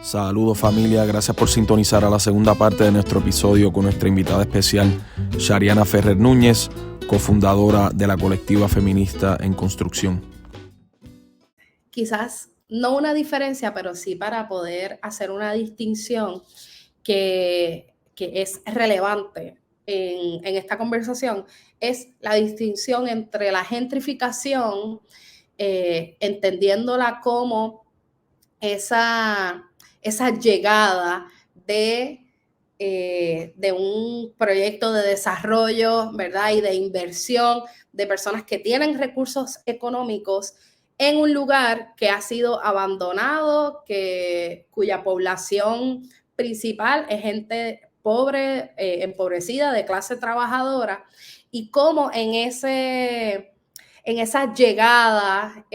Saludos familia, gracias por sintonizar a la segunda parte de nuestro episodio con nuestra invitada especial, Shariana Ferrer Núñez, cofundadora de la colectiva feminista En Construcción. Quizás no una diferencia, pero sí para poder hacer una distinción que es relevante en esta conversación, es la distinción entre la gentrificación, entendiéndola como esa llegada de un proyecto de desarrollo, ¿verdad? Y de inversión de personas que tienen recursos económicos en un lugar que ha sido abandonado, cuya población principal es gente pobre, empobrecida, de clase trabajadora, y cómo en esa llegada,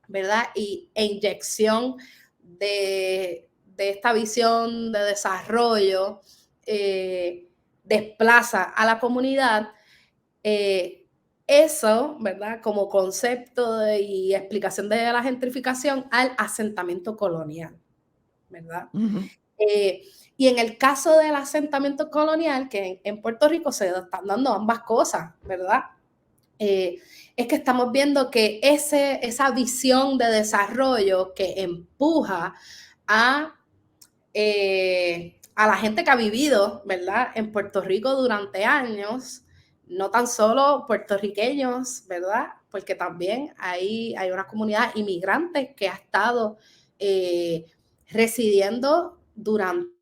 ¿verdad? E inyección de esta visión de desarrollo desplaza a la comunidad, eso, ¿verdad? Como concepto y explicación de la gentrificación al asentamiento colonial, ¿verdad? Uh-huh. Y en el caso del asentamiento colonial, que en Puerto Rico se están dando ambas cosas, ¿verdad? Es que estamos viendo que esa visión de desarrollo que empuja a la gente que ha vivido, ¿verdad?, en Puerto Rico durante años, no tan solo puertorriqueños, ¿verdad?, porque también hay una comunidad inmigrante que ha estado residiendo durante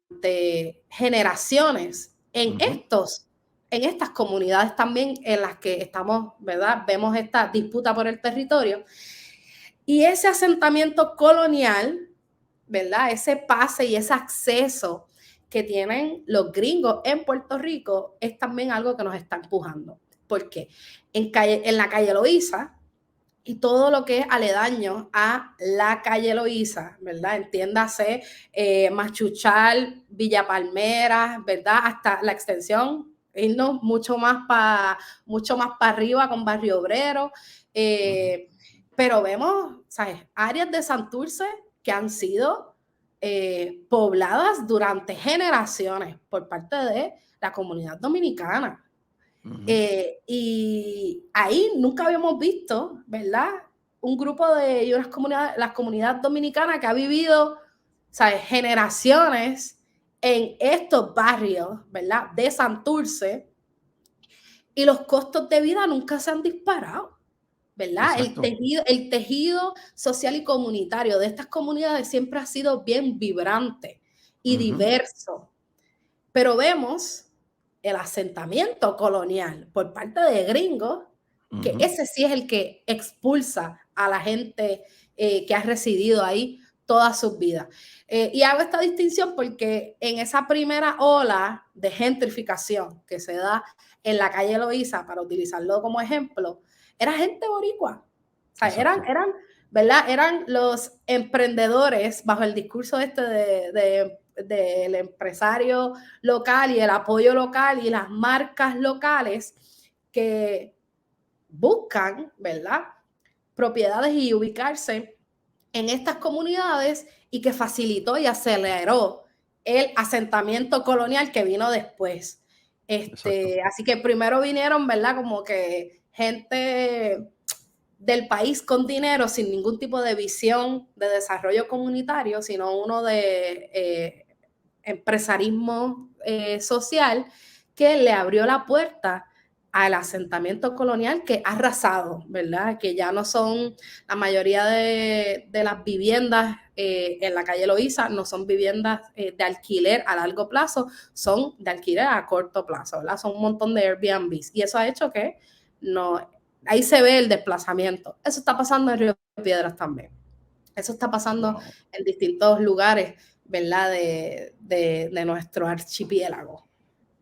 generaciones en estas comunidades también en las que estamos, ¿verdad? Vemos esta disputa por el territorio. Y ese asentamiento colonial, ¿verdad? Ese pase y ese acceso que tienen los gringos en Puerto Rico es también algo que nos está empujando. ¿Por qué? En la calle Loíza y todo lo que es aledaño a la calle Loíza, ¿verdad? Entiéndase, Machuchal, Villa Palmeras, ¿verdad? Hasta la extensión, irnos mucho más para arriba con Barrio Obrero. Pero vemos, ¿sabes?, áreas de Santurce que han sido pobladas durante generaciones por parte de la comunidad dominicana. Y ahí nunca habíamos visto, ¿verdad?, un grupo de unas comunidades, la comunidad dominicana que ha vivido, ¿sabes?, generaciones en estos barrios, ¿verdad?, de Santurce, y los costos de vida nunca se han disparado, ¿verdad? El tejido social y comunitario de estas comunidades siempre ha sido bien vibrante y diverso, pero vemos el asentamiento colonial por parte de gringos, que ese sí es el que expulsa a la gente que ha residido ahí toda su vida. Y hago esta distinción porque en esa primera ola de gentrificación que se da en la calle Loíza, para utilizarlo como ejemplo, era gente boricua. O sea, ¿verdad? Eran los emprendedores bajo el discurso del empresario local y el apoyo local y las marcas locales que buscan, ¿verdad?, propiedades y ubicarse en estas comunidades, y que facilitó y aceleró el asentamiento colonial que vino después. Así que primero vinieron, ¿verdad?, como que gente del país con dinero sin ningún tipo de visión de desarrollo comunitario, sino uno de empresarismo social, que le abrió la puerta al asentamiento colonial que ha arrasado, ¿verdad? Que ya no son, la mayoría de las viviendas en la calle Loíza no son viviendas de alquiler a largo plazo, son de alquiler a corto plazo, ¿verdad? Son un montón de Airbnbs, y eso ha hecho que ahí se ve el desplazamiento. Eso está pasando en Río Piedras también. Eso está pasando en distintos lugares, ¿verdad?, de nuestro archipiélago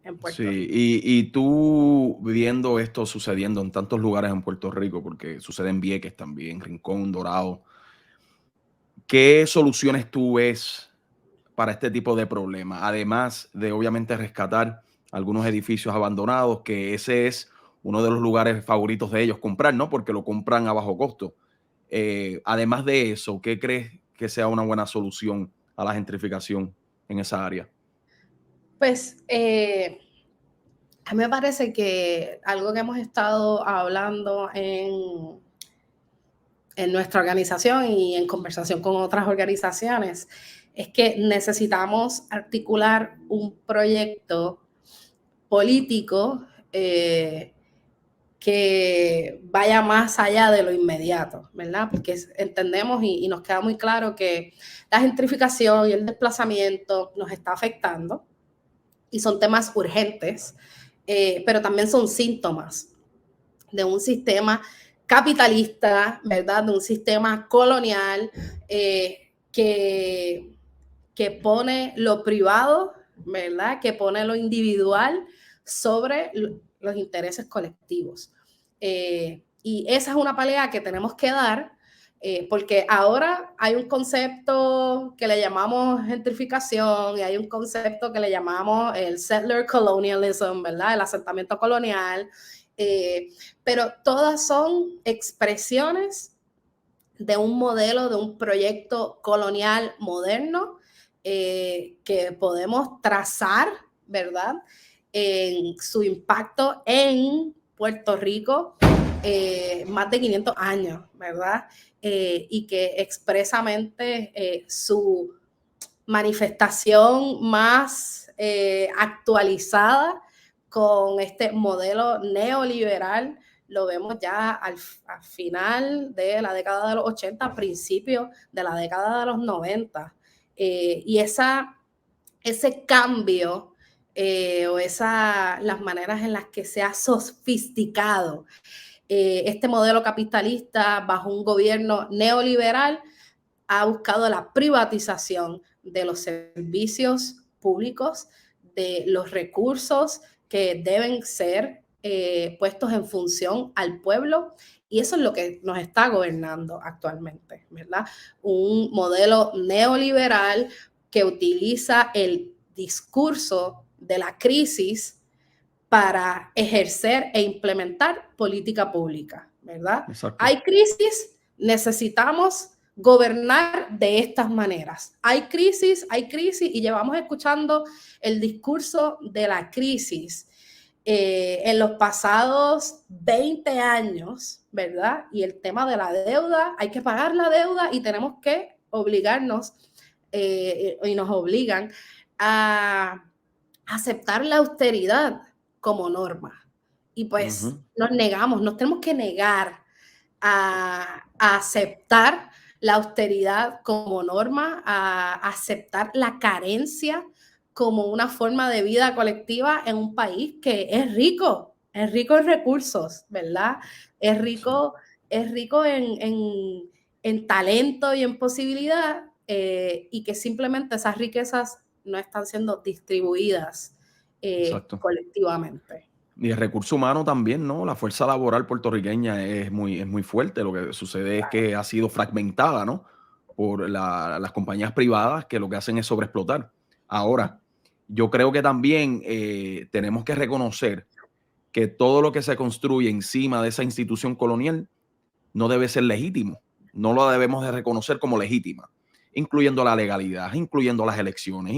en Puerto Rico. Y tú viendo esto sucediendo en tantos lugares en Puerto Rico, porque sucede en Vieques también, Rincón, Dorado, ¿qué soluciones tú ves para este tipo de problemas? Además de, obviamente, rescatar algunos edificios abandonados, que ese es uno de los lugares favoritos de ellos comprar, ¿no? Porque lo compran a bajo costo. Además de eso, ¿qué crees que sea una buena solución a la gentrificación en esa área? Pues a mí me parece que algo que hemos estado hablando en nuestra organización y en conversación con otras organizaciones es que necesitamos articular un proyecto político que vaya más allá de lo inmediato, ¿verdad? Porque entendemos y nos queda muy claro que la gentrificación y el desplazamiento nos está afectando y son temas urgentes, pero también son síntomas de un sistema capitalista, ¿verdad? De un sistema colonial que pone lo privado, ¿verdad? Que pone lo individual sobre los intereses colectivos. Y esa es una pelea que tenemos que dar, porque ahora hay un concepto que le llamamos gentrificación y hay un concepto que le llamamos el settler colonialism, ¿verdad? El asentamiento colonial, pero todas son expresiones de un modelo, de un proyecto colonial moderno que podemos trazar, ¿verdad? En su impacto en Puerto Rico, más de 500 años, ¿verdad? Y que expresamente su manifestación más actualizada con este modelo neoliberal lo vemos ya al final de la década de los 80, principios de la década de los 90. Y ese cambio o las maneras en las que se ha sofisticado este modelo capitalista bajo un gobierno neoliberal ha buscado la privatización de los servicios públicos, de los recursos que deben ser puestos en función al pueblo, y eso es lo que nos está gobernando actualmente, ¿verdad? Un modelo neoliberal que utiliza el discurso de la crisis para ejercer e implementar política pública, ¿verdad? Exacto. Hay crisis, necesitamos gobernar de estas maneras. Hay crisis y llevamos escuchando el discurso de la crisis en los pasados 20 años, ¿verdad? Y el tema de la deuda, hay que pagar la deuda y tenemos que obligarnos y nos obligan a aceptar la austeridad como norma. Y pues nos tenemos que negar a aceptar la austeridad como norma, a aceptar la carencia como una forma de vida colectiva en un país que es rico en recursos, ¿verdad? Es rico en talento y en posibilidad, y que simplemente esas riquezas no están siendo distribuidas colectivamente. Y el recurso humano también, ¿no? La fuerza laboral puertorriqueña es muy fuerte. Lo que sucede es que ha sido fragmentada, ¿no? Por las compañías privadas que lo que hacen es sobreexplotar. Ahora, yo creo que también tenemos que reconocer que todo lo que se construye encima de esa institución colonial no debe ser legítimo. No lo debemos de reconocer como legítima, incluyendo la legalidad, incluyendo las elecciones,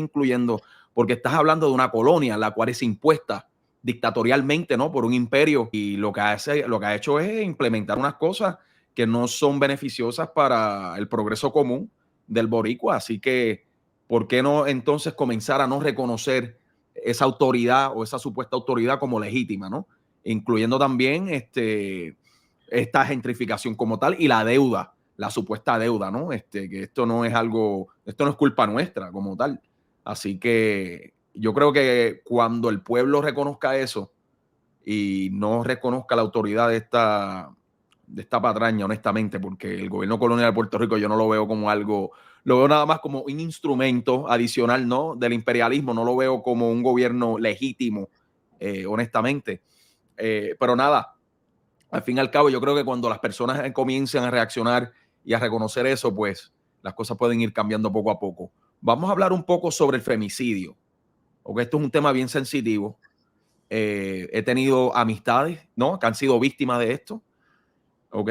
porque estás hablando de una colonia la cual es impuesta dictatorialmente, ¿no? Por un imperio, y lo que ha hecho es implementar unas cosas que no son beneficiosas para el progreso común del boricua. Así que, ¿por qué no entonces comenzar a no reconocer esa autoridad o esa supuesta autoridad como legítima, ¿no? Incluyendo también esta gentrificación como tal y la deuda, la supuesta deuda, ¿no? Que esto no es culpa nuestra como tal. Así que yo creo que cuando el pueblo reconozca eso y no reconozca la autoridad de esta patraña, honestamente, porque el gobierno colonial de Puerto Rico yo no lo veo como algo, lo veo nada más como un instrumento adicional, ¿no? Del imperialismo, no lo veo como un gobierno legítimo, honestamente. Pero nada, al fin y al cabo, yo creo que cuando las personas comiencen a reaccionar y a reconocer eso, pues las cosas pueden ir cambiando poco a poco. Vamos a hablar un poco sobre el femicidio, porque esto es un tema bien sensitivo. He tenido amistades, ¿no? Que han sido víctimas de esto. ¿ok?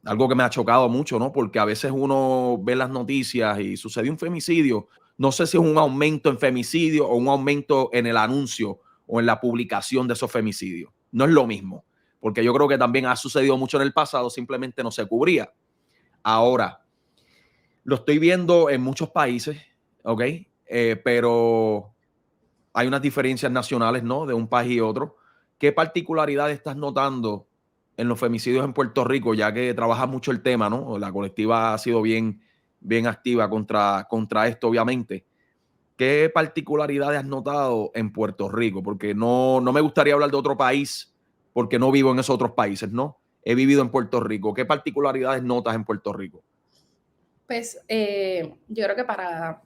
Algo que me ha chocado mucho, ¿no? Porque a veces uno ve las noticias y sucedió un femicidio. No sé si es un aumento en femicidio o un aumento en el anuncio o en la publicación de esos femicidios. No es lo mismo, porque yo creo que también ha sucedido mucho en el pasado, simplemente no se cubría. Ahora, lo estoy viendo en muchos países, ¿ok? Pero hay unas diferencias nacionales, ¿no? De un país y otro. ¿Qué particularidad estás notando en los femicidios en Puerto Rico, ya que trabaja mucho el tema, ¿no? La colectiva ha sido bien activa contra esto, obviamente. ¿Qué particularidades has notado en Puerto Rico? Porque no me gustaría hablar de otro país, porque no vivo en esos otros países, ¿no? He vivido en Puerto Rico. ¿Qué particularidades notas en Puerto Rico? Pues yo creo que para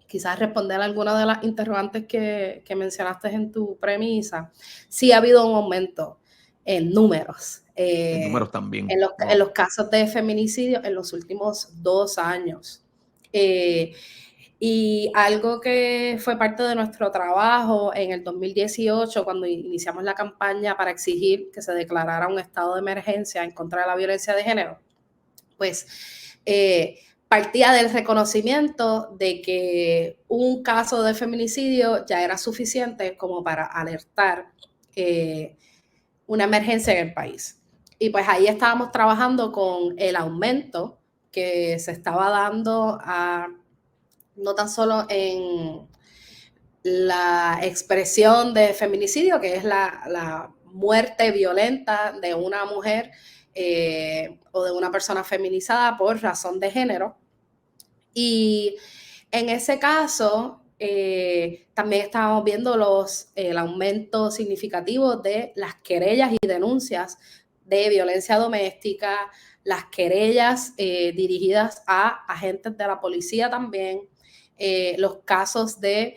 quizás responder a algunas de las interrogantes que mencionaste en tu premisa, sí ha habido un aumento en números, En números también. en Wow. los casos de feminicidio en los últimos 2 años. Y algo que fue parte de nuestro trabajo en el 2018, cuando iniciamos la campaña para exigir que se declarara un estado de emergencia en contra de la violencia de género, pues partía del reconocimiento de que un caso de feminicidio ya era suficiente como para alertar una emergencia en el país. Y pues ahí estábamos trabajando con el aumento que se estaba dando no tan solo en la expresión de feminicidio, que es la muerte violenta de una mujer o de una persona feminizada por razón de género. Y en ese caso, también estábamos viendo el aumento significativo de las querellas y denuncias de violencia doméstica, las querellas dirigidas a agentes de la policía también, los casos de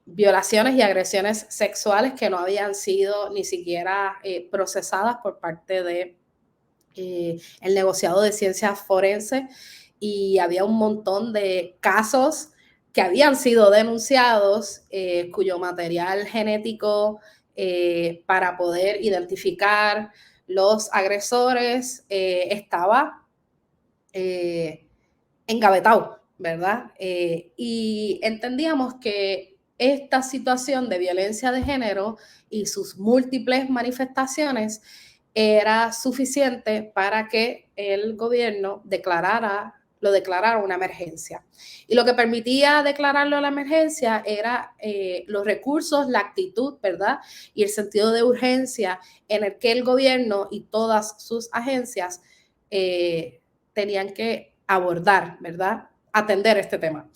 violaciones y agresiones sexuales que no habían sido ni siquiera procesadas por parte de el negociado de ciencias forenses, y había un montón de casos que habían sido denunciados cuyo material genético para poder identificar los agresores estaba engavetado, ¿verdad? Y entendíamos que esta situación de violencia de género y sus múltiples manifestaciones era suficiente para que el gobierno lo declarara una emergencia. Y lo que permitía declararlo la emergencia era los recursos, la actitud, ¿verdad? Y el sentido de urgencia en el que el gobierno y todas sus agencias tenían que abordar, ¿verdad? Atender este tema.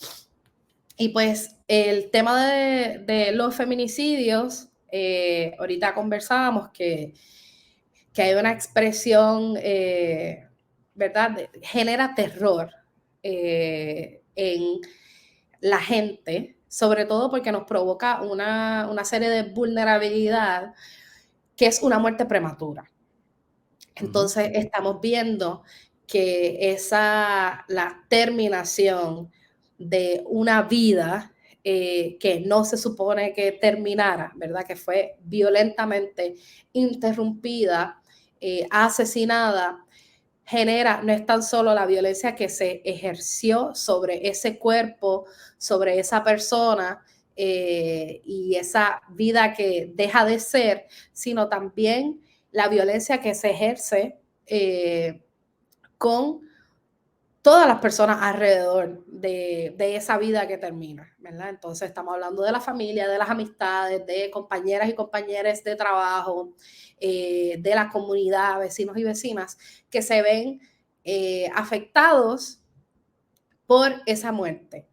Y pues el tema de los feminicidios, ahorita conversábamos que hay una expresión, ¿verdad? Genera terror en la gente, sobre todo porque nos provoca una serie de vulnerabilidad que es una muerte prematura. Entonces estamos viendo que la terminación de una vida que no se supone que terminara, ¿verdad? Que fue violentamente interrumpida, asesinada, no es tan solo la violencia que se ejerció sobre ese cuerpo, sobre esa persona y esa vida que deja de ser, sino también la violencia que se ejerce con todas las personas alrededor de esa vida que termina, ¿verdad? Entonces estamos hablando de la familia, de las amistades, de compañeras y compañeros de trabajo, de la comunidad, vecinos y vecinas, que se ven afectados por esa muerte.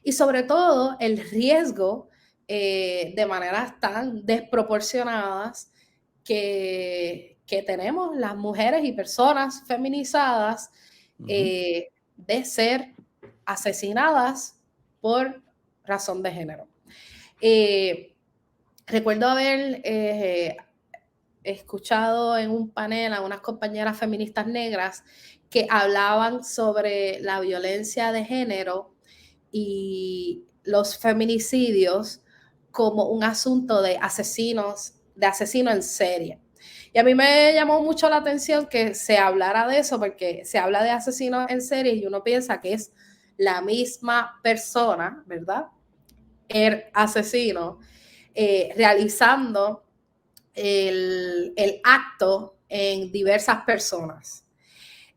Y sobre todo el riesgo de maneras tan desproporcionadas que tenemos las mujeres y personas feminizadas de ser asesinadas por razón de género. Recuerdo haber escuchado en un panel a unas compañeras feministas negras que hablaban sobre la violencia de género y los feminicidios como un asunto de asesino en serie. Y a mí me llamó mucho la atención que se hablara de eso, porque se habla de asesinos en serie y uno piensa que es la misma persona, ¿verdad? El asesino realizando el acto en diversas personas.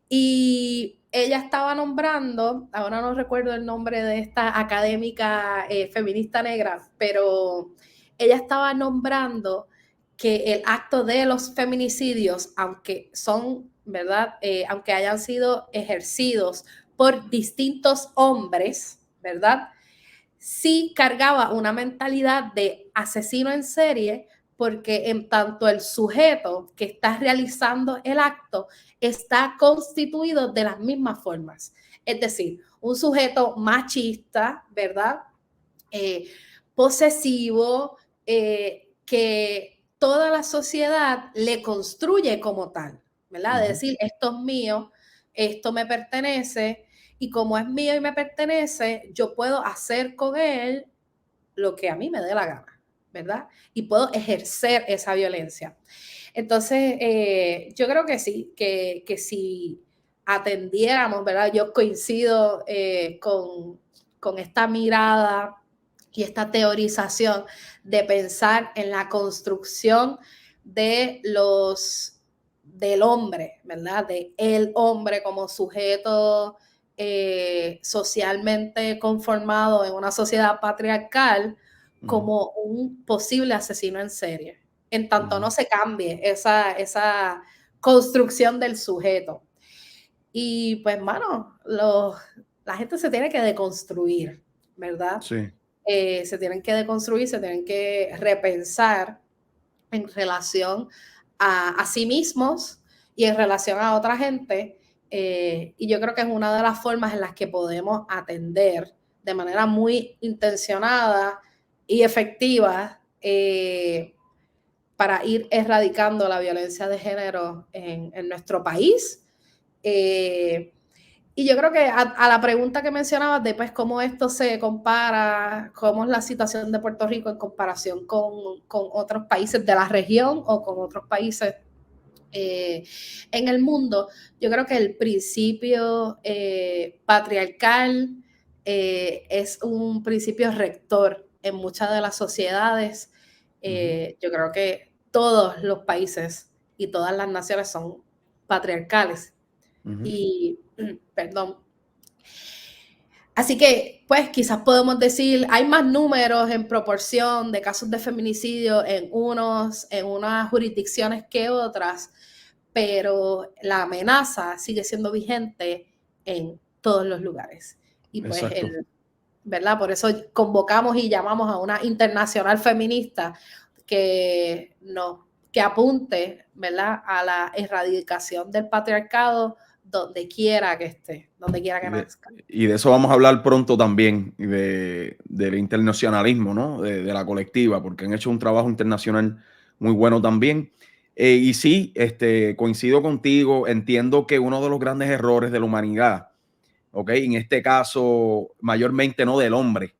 Y ella estaba nombrando, ahora no recuerdo el nombre de esta académica feminista negra, pero ella estaba nombrando que el acto de los feminicidios, aunque son, ¿verdad? Aunque hayan sido ejercidos por distintos hombres, ¿verdad? Sí cargaba una mentalidad de asesino en serie, porque en tanto el sujeto que está realizando el acto está constituido de las mismas formas. Es decir, un sujeto machista, ¿verdad? Eh, Posesivo, que toda la sociedad le construye como tal, ¿verdad? De decir, esto es mío, esto me pertenece, y como es mío y me pertenece, yo puedo hacer con él lo que a mí me dé la gana, ¿verdad? Y puedo ejercer esa violencia. Entonces, yo creo que sí, que si atendiéramos, ¿verdad? Yo coincido con esta mirada y esta teorización de pensar en la construcción de del hombre, ¿verdad? De el hombre como sujeto socialmente conformado en una sociedad patriarcal como un posible asesino en serie, en tanto no se cambie esa construcción del sujeto. Y pues, mano, la gente se tiene que deconstruir, ¿verdad? Sí. Se tienen que deconstruir, se tienen que repensar en relación a sí mismos y en relación a otra gente. Y yo creo que es una de las formas en las que podemos atender de manera muy intencionada y efectiva para ir erradicando la violencia de género en nuestro país. Y yo creo que a la pregunta que mencionabas de pues, cómo esto se compara, cómo es la situación de Puerto Rico en comparación con otros países de la región o con otros países en el mundo, yo creo que el principio patriarcal es un principio rector en muchas de las sociedades. Yo creo que todos los países y todas las naciones son patriarcales. Y, perdón. Así que, pues, quizás podemos decir, hay más números en proporción de casos de feminicidio en unas jurisdicciones que otras, pero la amenaza sigue siendo vigente en todos los lugares. Y pues, Exacto. ¿verdad? Por eso convocamos y llamamos a una internacional feminista que apunte, ¿verdad? A la erradicación del patriarcado donde quiera que esté, donde quiera que nazca. Y de eso vamos a hablar pronto también, del internacionalismo, ¿no? De la colectiva, porque han hecho un trabajo internacional muy bueno también. Y sí, coincido contigo, entiendo que uno de los grandes errores de la humanidad, ¿ok? En este caso, mayormente no del hombre,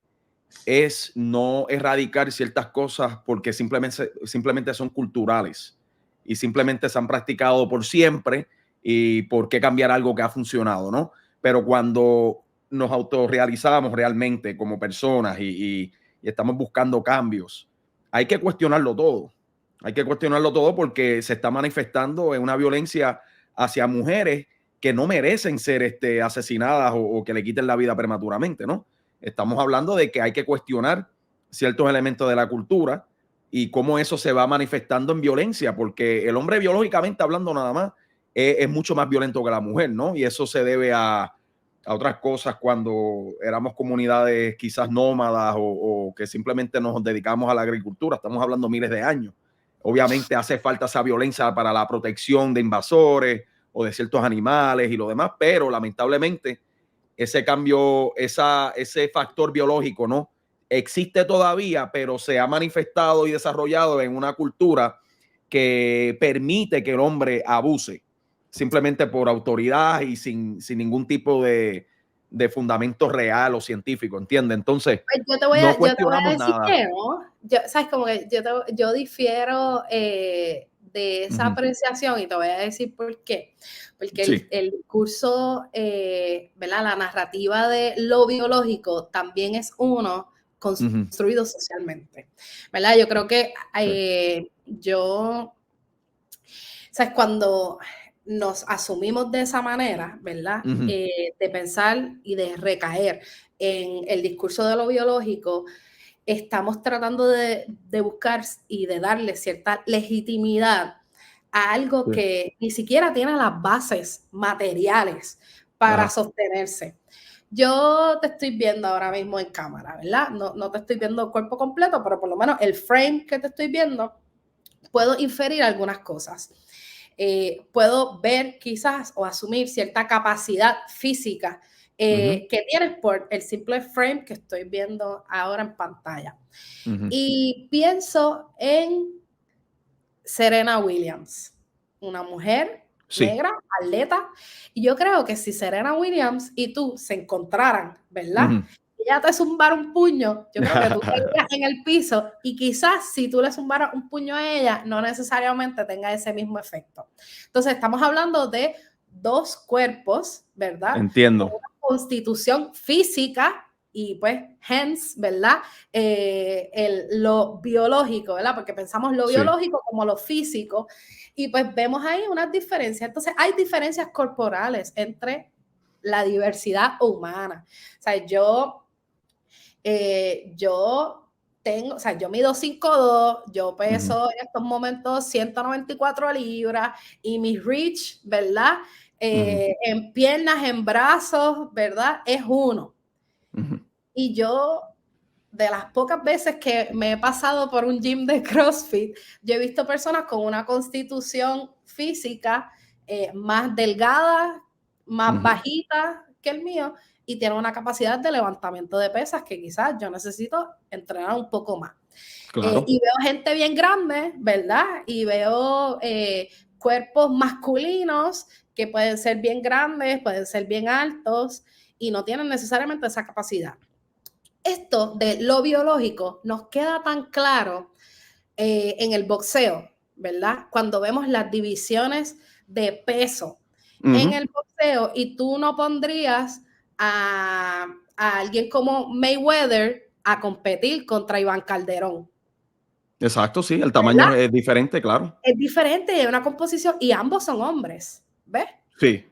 es no erradicar ciertas cosas porque simplemente son culturales y simplemente se han practicado por siempre, y por qué cambiar algo que ha funcionado, ¿no? Pero cuando nos autorrealizamos realmente como personas y estamos buscando cambios, hay que cuestionarlo todo. Hay que cuestionarlo todo porque se está manifestando en una violencia hacia mujeres que no merecen ser asesinadas o que le quiten la vida prematuramente, ¿no? Estamos hablando de que hay que cuestionar ciertos elementos de la cultura y cómo eso se va manifestando en violencia, porque el hombre biológicamente hablando nada más es mucho más violento que la mujer, ¿no? Y eso se debe a otras cosas cuando éramos comunidades quizás nómadas o que simplemente nos dedicamos a la agricultura. Estamos hablando miles de años. Obviamente hace falta esa violencia para la protección de invasores o de ciertos animales y lo demás, pero lamentablemente ese cambio, ese factor biológico, ¿no? Existe todavía, pero se ha manifestado y desarrollado en una cultura que permite que el hombre abuse simplemente por autoridad y sin ningún tipo de fundamento real o científico, ¿entiendes? Entonces, Pues no yo te voy a cuestionamos decir nada. que no. Sabes, como que yo difiero de esa apreciación y te voy a decir por qué. Porque Sí. el discurso, ¿verdad? La narrativa de lo biológico también es uno construido socialmente, ¿verdad? Yo creo que ¿sabes? Cuando nos asumimos de esa manera, ¿verdad? De pensar y de recaer en el discurso de lo biológico, estamos tratando de buscar y de darle cierta legitimidad a algo que ni siquiera tiene las bases materiales para sostenerse. Yo te estoy viendo ahora mismo en cámara, ¿verdad? No te estoy viendo cuerpo completo, pero por lo menos el frame que te estoy viendo, puedo inferir algunas cosas. Puedo ver quizás o asumir cierta capacidad física que tienes por el simple frame que estoy viendo ahora en pantalla. Y pienso en Serena Williams, una mujer negra, atleta, y yo creo que si Serena Williams y tú se encontraran, ¿verdad? Ella te zumbara un puño, yo creo que tú caerías en el piso y quizás si tú le zumbaras un puño a ella, no necesariamente tenga ese mismo efecto. Entonces, estamos hablando de dos cuerpos, ¿verdad? Entiendo. Con una constitución física y pues, hence, ¿verdad? Lo biológico, ¿verdad? Porque pensamos lo biológico como lo físico y pues vemos ahí unas diferencias. Entonces, hay diferencias corporales entre la diversidad humana. O sea, yo tengo, o sea, yo mido 5'2", yo peso en estos momentos 194 libras y mi reach, ¿verdad? En piernas, en brazos, ¿verdad? Es 1. Y yo, de las pocas veces que me he pasado por un gym de CrossFit, yo he visto personas con una constitución física más delgada, más bajita que el mío, y tienen una capacidad de levantamiento de pesas que quizás yo necesito entrenar un poco más. Claro. Y veo gente bien grande, ¿verdad? Y veo cuerpos masculinos que pueden ser bien grandes, pueden ser bien altos y no tienen necesariamente esa capacidad. Esto de lo biológico nos queda tan claro en el boxeo, ¿verdad? Cuando vemos las divisiones de peso en el boxeo y tú no pondrías a alguien como Mayweather a competir contra Iván Calderón. Exacto, sí, el tamaño es diferente, claro. Es diferente, es una composición y ambos son hombres, ¿ves? Sí.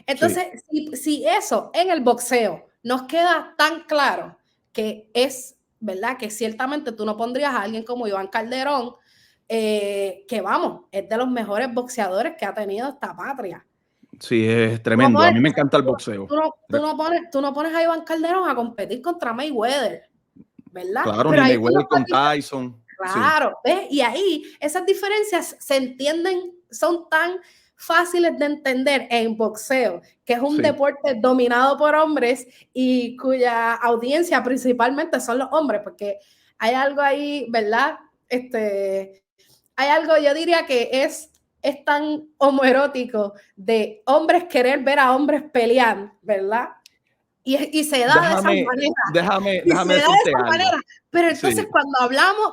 Entonces, si eso en el boxeo nos queda tan claro que es, ¿verdad? Que ciertamente tú no pondrías a alguien como Iván Calderón, que vamos, es de los mejores boxeadores que ha tenido esta patria. Sí, es tremendo. A mí me encanta el boxeo. Tú no pones a Iván Calderón a competir contra Mayweather, ¿verdad? Claro, Pero ni ahí Mayweather con Tyson. Claro, ¿ves? Y ahí esas diferencias se entienden, son tan fáciles de entender en boxeo, que es un deporte dominado por hombres y cuya audiencia principalmente son los hombres, porque hay algo ahí, ¿verdad? Hay algo, yo diría que es tan homoerótico de hombres querer ver a hombres pelear, ¿verdad? Y se da de esa manera. Déjame Se da de decirte esa algo. manera. Pero entonces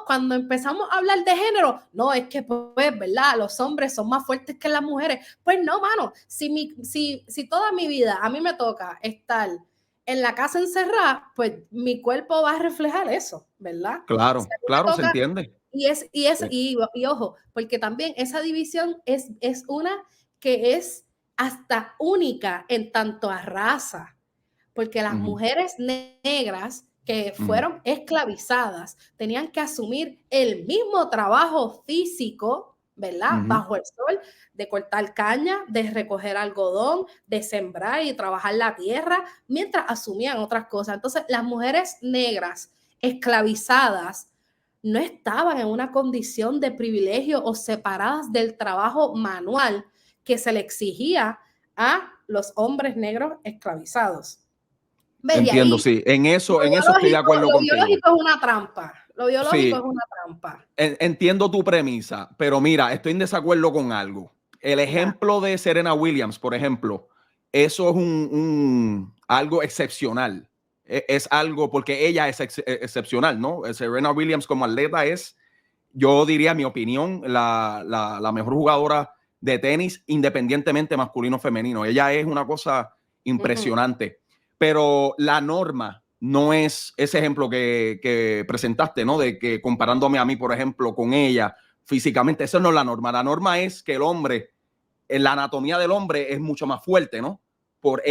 cuando empezamos a hablar de género, no, es que pues, ¿verdad? Los hombres son más fuertes que las mujeres. Pues no, mano, si toda mi vida a mí me toca estar en la casa encerrada, pues mi cuerpo va a reflejar eso, ¿verdad? Claro, Si a mí me claro, se toca, entiende. y ojo, porque también esa división es una que es hasta única en tanto a raza, porque las mujeres negras que fueron esclavizadas tenían que asumir el mismo trabajo físico, ¿verdad? Bajo el sol, de cortar caña, de recoger algodón, de sembrar y trabajar la tierra, mientras asumían otras cosas. Entonces, las mujeres negras esclavizadas no estaban en una condición de privilegio o separadas del trabajo manual que se le exigía a los hombres negros esclavizados. Entiendo, sí. En eso estoy de acuerdo lo contigo. biológico es una trampa. Lo biológico es una trampa. Entiendo tu premisa, pero mira, estoy en desacuerdo con algo. El ejemplo de Serena Williams, por ejemplo, eso es algo excepcional. Es algo porque ella es excepcional, ¿no? Serena Williams como atleta es yo diría, mi opinión, la mejor jugadora de tenis, independientemente masculino o femenino. Ella es una cosa impresionante. Pero la norma no es ese ejemplo que presentaste, ¿no? De que comparándome a mí, por ejemplo, con ella físicamente, eso no es la norma. La norma es que el hombre, en la anatomía del hombre es mucho más fuerte, ¿no? Por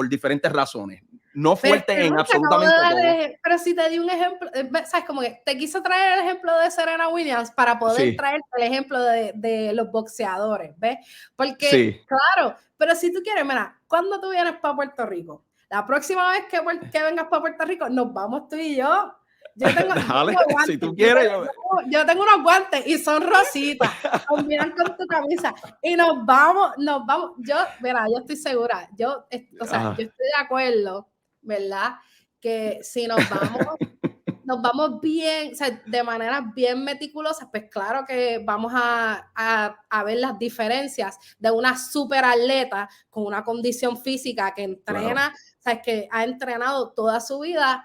diferentes razones. No fuerte Pero en no te acabo de absolutamente dar todo. pero si te di un ejemplo, sabes, como que te quiso traer el ejemplo de Serena Williams para poder Sí, traer el ejemplo de los boxeadores, ¿ves? Porque, sí. claro, pero si tú quieres, mira, ¿cuándo tú vienes para Puerto Rico? La próxima vez que vengas para Puerto Rico, nos vamos tú y yo. Yo tengo Dale, si guantes, tú quieres. yo tengo unos guantes y son rositas, combinan con tu camisa y nos vamos. Mira, yo estoy segura, o sea, yo estoy de acuerdo, ¿verdad? Que si nos vamos bien, o sea, de manera bien meticulosa, pues claro que vamos a ver las diferencias de una super atleta con una condición física que entrena, Claro. o sea, que ha entrenado toda su vida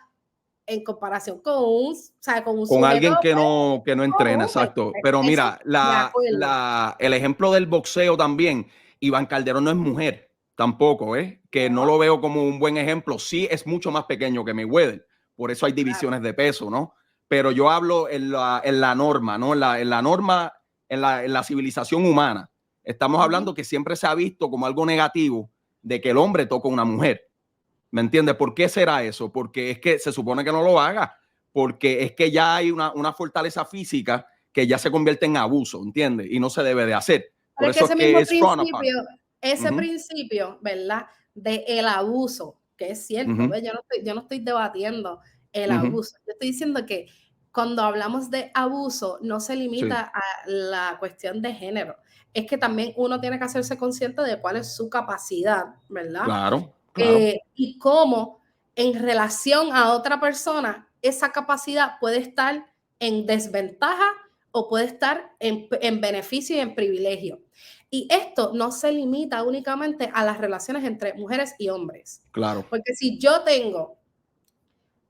en comparación con un Con sujeto alguien que no entrena, común. exacto. Pero Eso, mira, de acuerdo. el ejemplo del boxeo también, Iván Calderón no es mujer tampoco, que no ¿No? lo veo como un buen ejemplo. Sí es mucho más pequeño que Mayweather, por eso hay Claro. divisiones de peso, ¿no? Pero yo hablo en la norma, ¿no? En la norma, en la civilización humana. Estamos hablando que siempre se ha visto como algo negativo de que el hombre toca a una mujer. ¿Me entiendes? ¿Por qué será eso? Porque es que se supone que no lo haga, porque es que ya hay una fortaleza física que ya se convierte en abuso, ¿entiendes? Y no se debe de hacer. Pero Por es que eso es ese que mismo es frowned upon. principio, ¿verdad? De el abuso, que es cierto, ¿ves? Yo no estoy debatiendo el abuso. Yo estoy diciendo que cuando hablamos de abuso, no se Sí, limita a la cuestión de género. Es que también uno tiene que hacerse consciente de cuál es su capacidad, ¿verdad? claro, claro. Y cómo en relación a otra persona, esa capacidad puede estar en desventaja o puede estar en beneficio y en privilegio. Y esto no se limita únicamente a las relaciones entre mujeres y hombres. Claro. Porque si yo tengo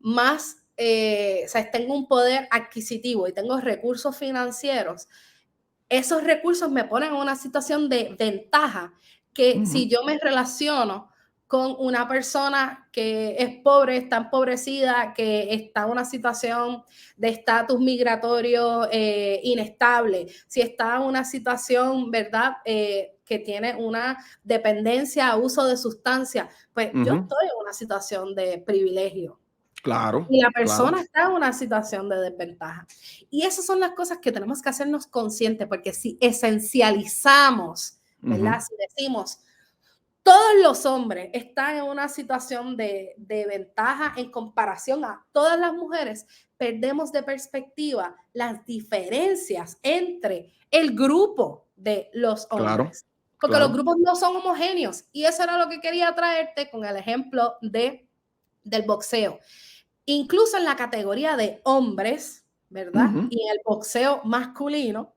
más, o sea, tengo un poder adquisitivo y tengo recursos financieros, esos recursos me ponen en una situación de ventaja que si yo me relaciono con una persona que es pobre, está empobrecida, que está en una situación de estatus migratorio inestable, si está en una situación, ¿verdad? Que tiene una dependencia, uso de sustancias, pues yo estoy en una situación de privilegio. Claro, Y la claro. persona está en una situación de desventaja. Y esas son las cosas que tenemos que hacernos conscientes, porque si esencializamos, ¿verdad? Si decimos, todos los hombres están en una situación de ventaja en comparación a todas las mujeres, perdemos de perspectiva las diferencias entre el grupo de los Claro, hombres, porque los claro. grupos no son homogéneos. Y eso era lo que quería traerte con el ejemplo del boxeo. Incluso en la categoría de hombres, ¿verdad? Y en el boxeo masculino,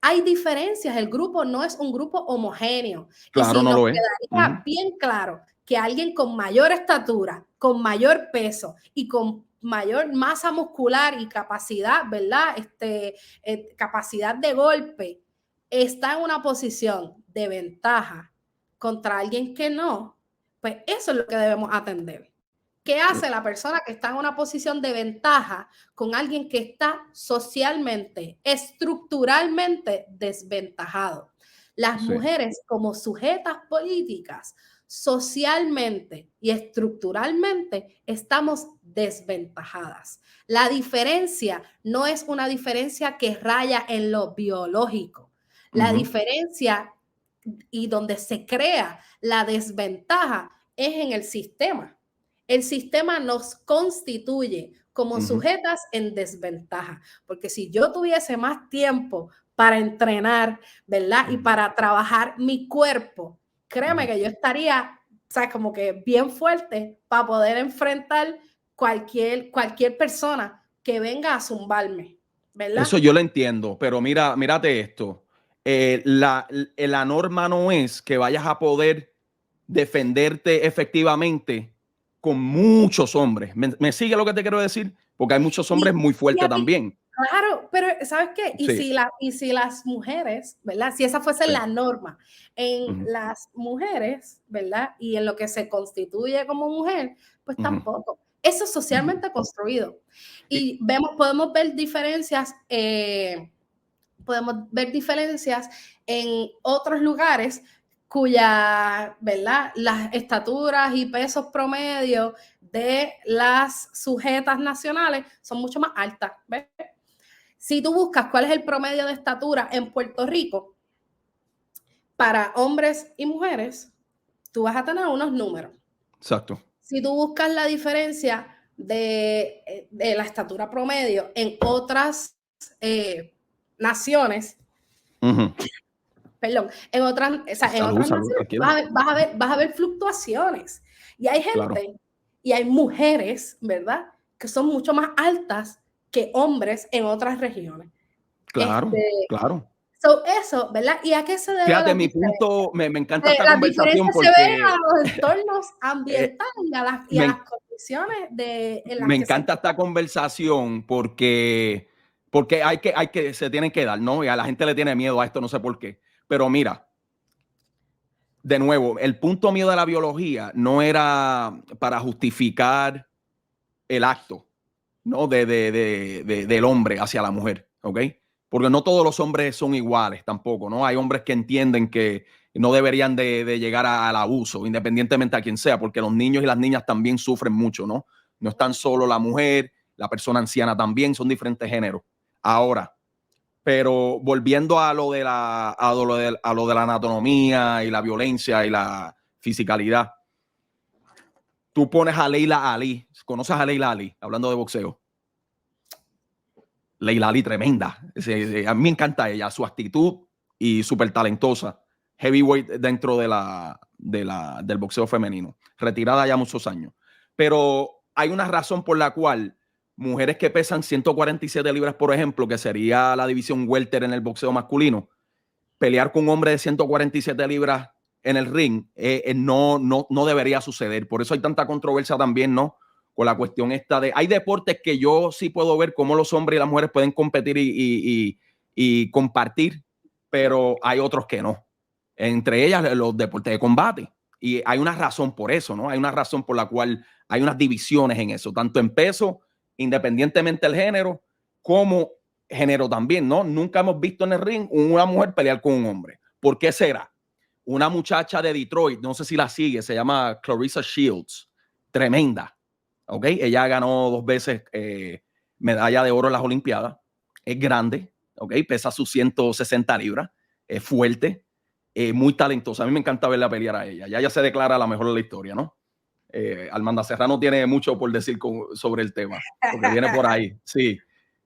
hay diferencias. El grupo no es un grupo homogéneo. Y Claro, si no nos lo es. quedaría bien claro que alguien con mayor estatura, con mayor peso y con mayor masa muscular y capacidad, ¿verdad? Capacidad de golpe, está en una posición de ventaja contra alguien que no, pues eso es lo que debemos atender. ¿Qué hace la persona que está en una posición de ventaja con alguien que está socialmente, estructuralmente desventajado? Las Sí. mujeres como sujetas políticas, socialmente y estructuralmente estamos desventajadas. La diferencia no es una diferencia que raya en lo biológico. La diferencia y donde se crea la desventaja es en el sistema. El sistema nos constituye como sujetas en desventaja, porque si yo tuviese más tiempo para entrenar, ¿verdad? Y para trabajar mi cuerpo, créeme que yo estaría, ¿sabes? Como que bien fuerte para poder enfrentar cualquier persona que venga a zumbarme, ¿verdad? Eso yo lo entiendo, pero mírate esto. La norma no es que vayas a poder defenderte efectivamente con muchos hombres. ¿Me sigue lo que te quiero decir? Porque hay muchos hombres muy fuertes Fíjate, también. Claro, pero ¿sabes qué? Sí. Y si las mujeres, ¿verdad? Si esa fuese Sí. la norma en Ujú. las mujeres, ¿verdad? Y en lo que se constituye como mujer, pues Ujú. tampoco. Eso es Ujú. socialmente construido. Y Y podemos ver diferencias en otros lugares cuya, ¿verdad? Las estaturas y pesos promedio de las sujetas nacionales son mucho más altas. ¿Ves? Si tú buscas cuál es el promedio de estatura en Puerto Rico para hombres y mujeres, tú vas a tener unos números. exacto. Si tú buscas la diferencia de la estatura promedio en otras naciones, Ujú. perdón, en Salud, otras salud, naciones tranquila. vas a ver fluctuaciones. Y hay Claro, gente y hay mujeres, ¿verdad? Que son mucho más altas que hombres en otras regiones. claro, claro. Eso, ¿verdad? ¿Y a qué se debe Fíjate, las mi diferencias? punto, me encanta esta Las conversación diferencias se ven a porque los entornos eh, ambientales y a me, las condiciones en las me que se encanta esta conversación porque se tienen que dar, ¿no? Y a la gente le tiene miedo a esto, no sé por qué. Pero mira, de nuevo, el punto mío de la biología no era para justificar el acto, ¿no? Del hombre hacia la mujer, ¿ok? Porque no todos los hombres son iguales tampoco, ¿no? Hay hombres que entienden que no deberían de llegar al abuso, independientemente a quien sea, porque los niños y las niñas también sufren mucho, ¿no? No es tan solo la mujer, la persona anciana también, son diferentes géneros. Ahora, pero volviendo a lo de la anatomía y la violencia y la fisicalidad, tú pones a Leila Ali, ¿conoces a Leila Ali? Hablando de boxeo. Leila Ali, tremenda. A mí me encanta ella, su actitud y súper talentosa. Heavyweight dentro del boxeo femenino. Retirada ya muchos años. Pero hay una razón por la cual mujeres que pesan 147 libras, por ejemplo, que sería la división welter en el boxeo masculino, pelear con un hombre de 147 libras en el ring no debería suceder. Por eso hay tanta controversia también, ¿no? Con la cuestión esta de... Hay deportes que yo sí puedo ver cómo los hombres y las mujeres pueden competir y compartir, pero hay otros que no. Entre ellas los deportes de combate. Y hay una razón por eso, ¿no? Hay una razón por la cual hay unas divisiones en eso, tanto en peso, independientemente del género, como género también, ¿no? Nunca hemos visto en el ring una mujer pelear con un hombre. ¿Por qué será? Una muchacha de Detroit, no sé si la sigue, se llama Clarissa Shields, tremenda, ¿ok? Ella ganó 2 veces medalla de oro en las Olimpiadas, es grande, ¿ok? Pesa sus 160 libras, es fuerte, muy talentosa. A mí me encanta verla pelear a ella. Ya ella se declara la mejor de la historia, ¿no? Amanda Serrano tiene mucho por decir sobre el tema, porque viene por ahí, sí.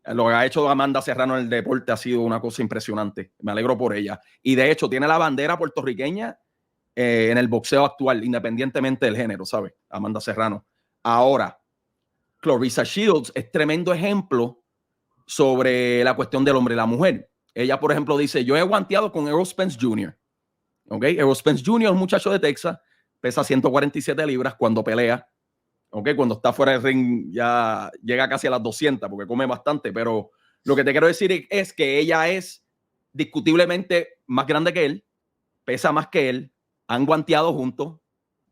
Lo que ha hecho Amanda Serrano en el deporte ha sido una cosa impresionante. Me alegro por ella. Y de hecho, tiene la bandera puertorriqueña en el boxeo actual, independientemente del género, ¿sabes? Amanda Serrano. Ahora, Clarissa Shields es tremendo ejemplo sobre la cuestión del hombre y la mujer. Ella, por ejemplo, dice: yo he guanteado con Errol Spence Jr. ¿Ok? Errol Spence Jr. es un muchacho de Texas, pesa 147 libras cuando pelea. ¿Ok? Cuando está fuera del ring ya llega casi a las 200 porque come bastante, pero lo que te quiero decir es que ella es discutiblemente más grande que él, pesa más que él, han guanteado juntos.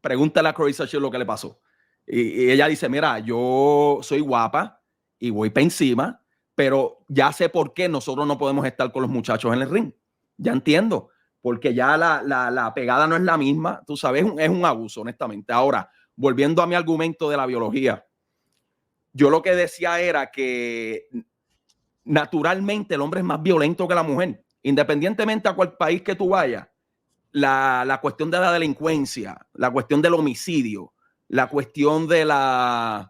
Pregúntale a Clarissa Shields lo que le pasó. Y ella dice: mira, yo soy guapa y voy para encima, pero ya sé por qué nosotros no podemos estar con los muchachos en el ring. Ya entiendo, porque ya la pegada no es la misma, tú sabes, es un abuso, honestamente. Ahora, volviendo a mi argumento de la biología, yo lo que decía era que naturalmente el hombre es más violento que la mujer, independientemente a cuál país que tú vayas. La cuestión de la delincuencia, la cuestión del homicidio, la cuestión de las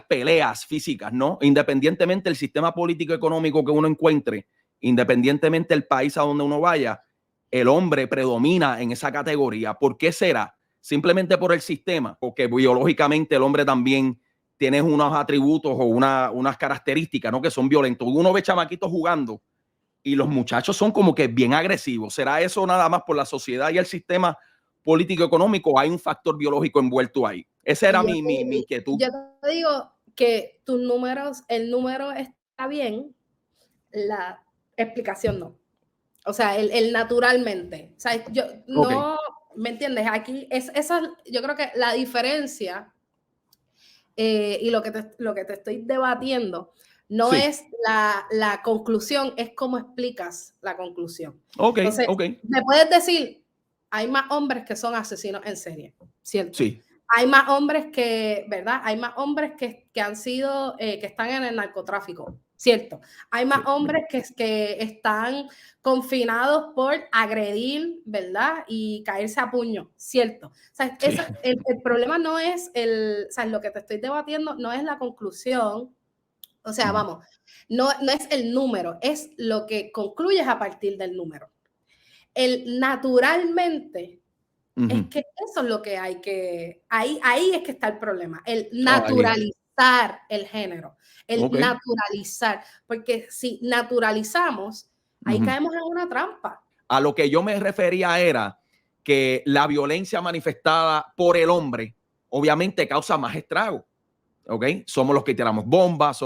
peleas físicas, ¿no? Independientemente del sistema político económico que uno encuentre, independientemente del país a donde uno vaya, el hombre predomina en esa categoría. ¿Por qué será? Simplemente por el sistema, porque biológicamente el hombre también tiene unos atributos o unas características, ¿no? Que son violentos. Uno ve chamaquitos jugando y los muchachos son como que bien agresivos. ¿Será eso nada más por la sociedad y el sistema político económico? ¿Hay un factor biológico envuelto ahí? Esa era Y mi inquietud. yo te digo que tus números, el número está bien, la explicación no. O sea, el naturalmente. O sea, yo no, ¿me entiendes? Aquí esa, yo creo que la diferencia y lo que te estoy debatiendo no es la conclusión, es cómo explicas la conclusión. Entonces, me puedes decir, hay más hombres que son asesinos en serie, ¿cierto? Sí. Hay más hombres que, ¿verdad? Hay más hombres que han sido, que están en el narcotráfico, ¿cierto? Hay más hombres que están confinados por agredir, ¿verdad? Y caerse a puño, ¿cierto? O sea, el problema no es o sea, lo que te estoy debatiendo no es la conclusión, o sea, vamos, no es el número, es lo que concluyes a partir del número. El naturalmente... Es que eso es lo que hay que... Ahí es que está el problema. El naturalizar el género. El naturalizar. Porque si naturalizamos, ahí caemos en una trampa. A lo que yo me refería era que la violencia manifestada por el hombre obviamente causa más estrago. Somos los que tiramos bombas,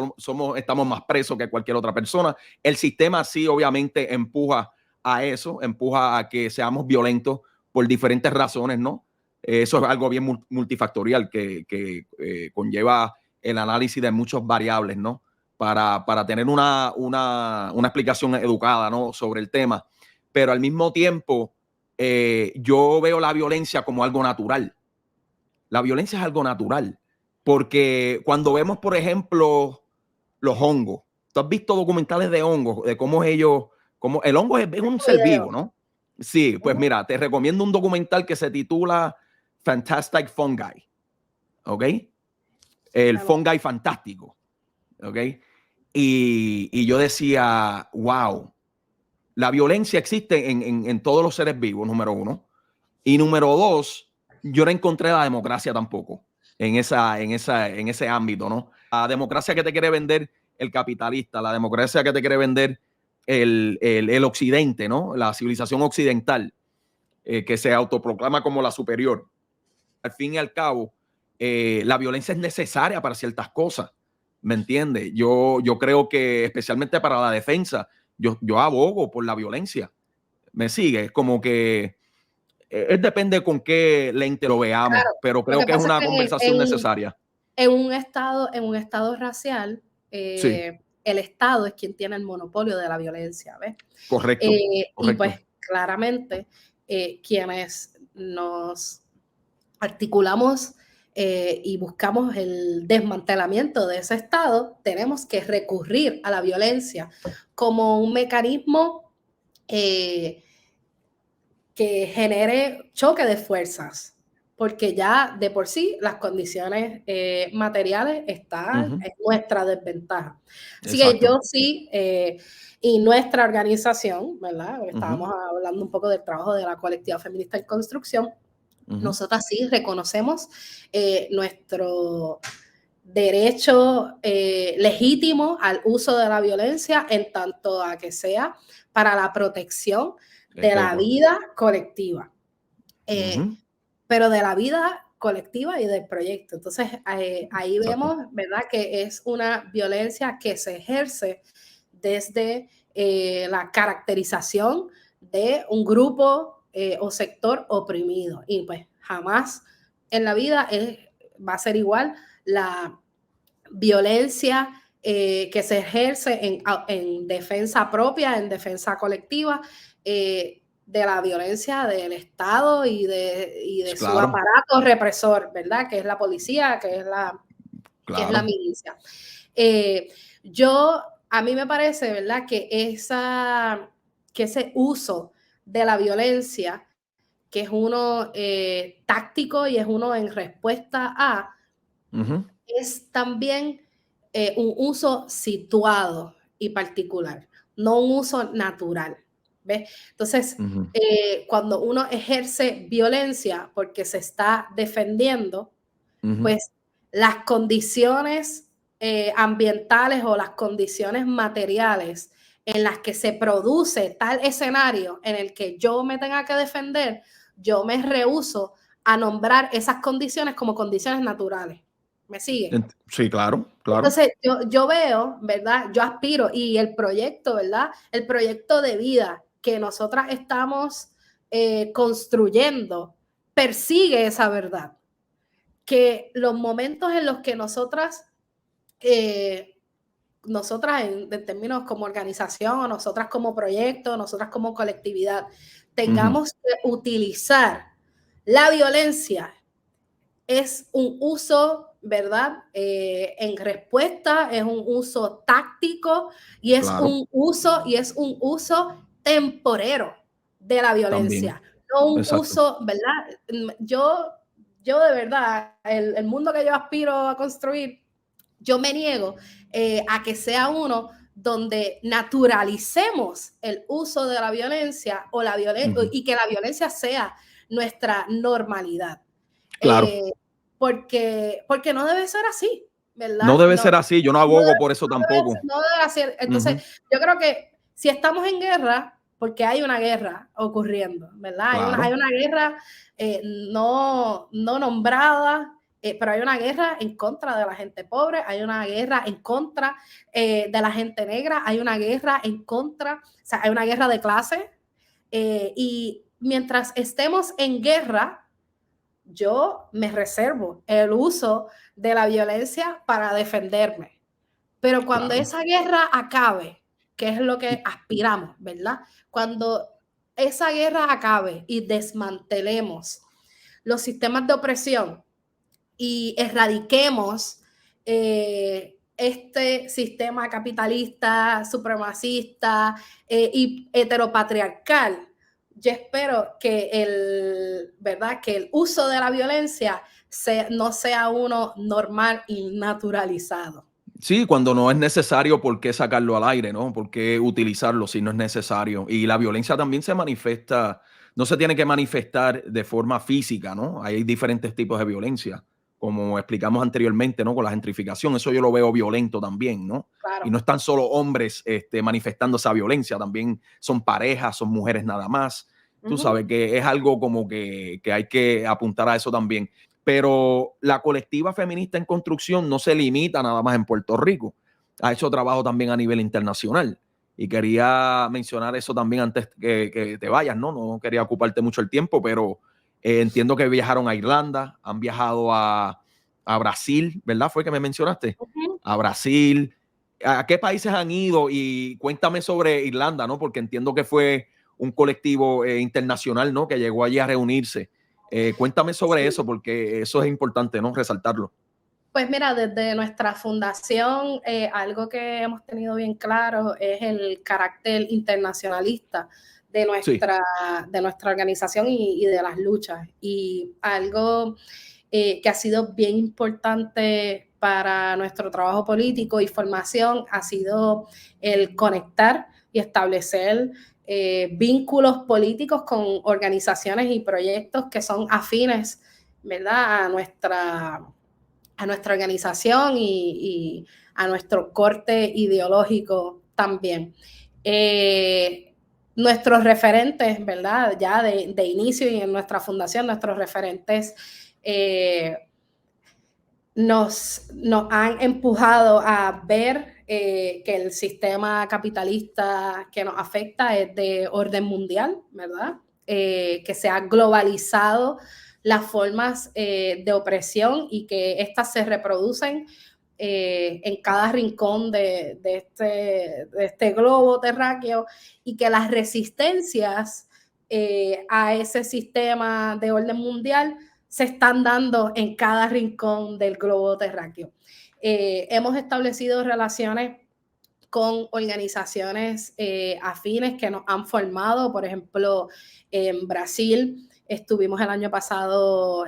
estamos más presos que cualquier otra persona. El sistema sí obviamente empuja a eso, empuja a que seamos violentos por diferentes razones, ¿no? Eso es algo bien multifactorial que conlleva el análisis de muchas variables, ¿no? Para tener una explicación educada, ¿no? Sobre el tema. Pero al mismo tiempo, yo veo la violencia como algo natural. La violencia es algo natural. Porque cuando vemos, por ejemplo, los hongos, tú has visto documentales de hongos, de cómo ellos, como el hongo es un ser vivo, ¿no? Sí, pues mira, te recomiendo un documental que se titula Fantastic Fungi, ¿ok? El fungi fantástico, ¿ok? Y yo decía, wow, la violencia existe en todos los seres vivos, número uno. Y número dos, yo no encontré la democracia tampoco en ese ámbito, ¿no? La democracia que te quiere vender el capitalista, la democracia que te quiere vender el occidente, ¿no? La civilización occidental, que se autoproclama como la superior. Al fin y al cabo, la violencia es necesaria para ciertas cosas, ¿me entiendes? Yo creo que especialmente para la defensa, yo abogo por la violencia. ¿Me sigue? Como que depende con qué lente lo veamos, claro, pero creo que es una conversación necesaria. En un estado racial, sí, el Estado es quien tiene el monopolio de la violencia, ¿ves? Correcto. Y pues claramente quienes nos articulamos y buscamos el desmantelamiento de ese Estado, tenemos que recurrir a la violencia como un mecanismo que genere choque de fuerzas, porque ya de por sí las condiciones materiales están en nuestra desventaja. Así que yo sí, y nuestra organización, ¿verdad? Estábamos hablando un poco del trabajo de la colectiva feminista en construcción. Nosotras sí reconocemos nuestro derecho legítimo al uso de la violencia en tanto a que sea para la protección de la vida colectiva, pero de la vida colectiva y del proyecto. Entonces, ahí vemos, ¿verdad?, que es una violencia que se ejerce desde la caracterización de un grupo o sector oprimido. Y pues jamás en la vida va a ser igual la violencia que se ejerce en defensa propia, en defensa colectiva, de la violencia del Estado y de su aparato represor, ¿verdad? Que es la policía, que es la milicia. A mí me parece, ¿verdad?, que ese uso de la violencia, que es uno táctico y es uno en respuesta a, es también un uso situado y particular, no un uso natural. ¿Ves? Entonces, cuando uno ejerce violencia porque se está defendiendo, pues las condiciones ambientales o las condiciones materiales en las que se produce tal escenario en el que yo me tenga que defender, yo me rehúso a nombrar esas condiciones como condiciones naturales. ¿Me sigue? Sí, claro, claro. Entonces, yo veo, ¿verdad? Yo aspiro y el proyecto, ¿verdad? El proyecto de vida que nosotras estamos construyendo persigue esa verdad. Que los momentos en los que nosotras en términos como organización, o nosotras como proyecto, nosotras como colectividad, tengamos que utilizar la violencia, es un uso, ¿verdad? En respuesta, es un uso táctico y es Claro, un uso temporero de la también. violencia, no un Exacto. uso, ¿verdad? Yo de verdad, el mundo que yo aspiro a construir, yo me niego a que sea uno donde naturalicemos el uso de la violencia y que la violencia sea nuestra normalidad. Claro. Eh, porque no debe ser así, No ¿verdad? debe No, ser así. Yo no no abogo debe, por eso tampoco. no debe ser. Entonces, Ujú. yo creo que si estamos en guerra, porque hay una guerra ocurriendo, ¿verdad? Hay Claro. una guerra no nombrada, pero hay una guerra en contra de la gente pobre, hay una guerra en contra de la gente negra, hay una guerra en contra, o sea, hay una guerra de clase, y mientras estemos en guerra, yo me reservo el uso de la violencia para defenderme. Pero cuando Claro. esa guerra acabe, que es lo que aspiramos, ¿verdad? Cuando esa guerra acabe y desmantelemos los sistemas de opresión y erradiquemos este sistema capitalista, supremacista y heteropatriarcal, yo espero que ¿verdad? Que el uso de la violencia no sea uno normal y naturalizado. Sí, cuando no es necesario, ¿por qué sacarlo al aire, no? ¿Por qué utilizarlo si no es necesario? Y la violencia también se manifiesta, no se tiene que manifestar de forma física, ¿no? Hay diferentes tipos de violencia, como explicamos anteriormente, ¿no? Con la gentrificación, eso yo lo veo violento también, ¿no? Y Claro. no están solo hombres manifestando esa violencia, también son parejas, son mujeres nada más. Tú sabes que es algo como que hay que apuntar a eso también. Pero la colectiva feminista en construcción no se limita nada más en Puerto Rico. Ha hecho trabajo también a nivel internacional. Y quería mencionar eso también antes que te vayas, ¿no? No quería ocuparte mucho el tiempo, pero entiendo que viajaron a Irlanda, han viajado a Brasil, ¿verdad? Fue que me mencionaste. A Brasil. ¿A qué países han ido? Y cuéntame sobre Irlanda, ¿no? Porque entiendo que fue un colectivo internacional, ¿no? Que llegó allí a reunirse. Cuéntame sobre Sí. eso, porque eso es importante, ¿no? Resaltarlo. Pues mira, desde nuestra fundación, algo que hemos tenido bien claro es el carácter internacionalista de Sí, nuestra organización y de las luchas. Y algo que ha sido bien importante para nuestro trabajo político y formación ha sido el conectar y establecer vínculos políticos con organizaciones y proyectos que son afines, ¿verdad? A nuestra organización y a nuestro corte ideológico también. Nuestros referentes, ¿verdad? Ya de inicio y en nuestra fundación, nuestros referentes nos han empujado a ver que el sistema capitalista que nos afecta es de orden mundial, ¿verdad? Que se ha globalizado las formas de opresión y que éstas se reproducen en cada rincón de este globo terráqueo y que las resistencias a ese sistema de orden mundial se están dando en cada rincón del globo terráqueo. Hemos establecido relaciones con organizaciones afines que nos han formado, por ejemplo, en Brasil. Estuvimos el año pasado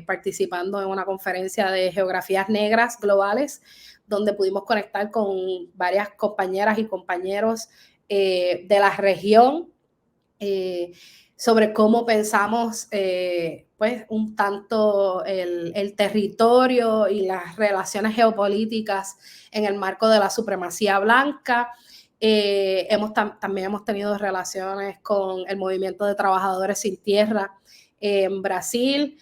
participando en una conferencia de geografías negras globales, donde pudimos conectar con varias compañeras y compañeros de la región sobre cómo pensamos pues un tanto el territorio y las relaciones geopolíticas en el marco de la supremacía blanca. También hemos tenido relaciones con el movimiento de trabajadores sin tierra en Brasil,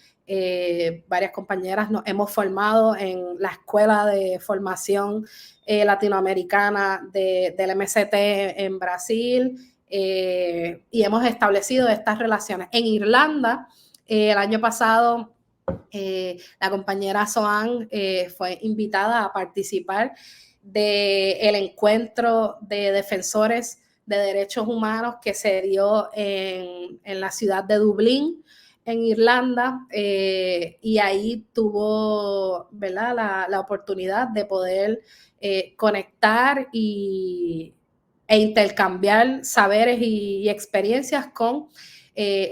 varias compañeras nos hemos formado en la Escuela de Formación Latinoamericana del MST en Brasil, y hemos establecido estas relaciones. En Irlanda, el año pasado, la compañera Soan fue invitada a participar del encuentro de defensores de derechos humanos que se dio en la ciudad de Dublín, en Irlanda, y ahí tuvo, ¿verdad?, la oportunidad de poder conectar e intercambiar saberes y experiencias con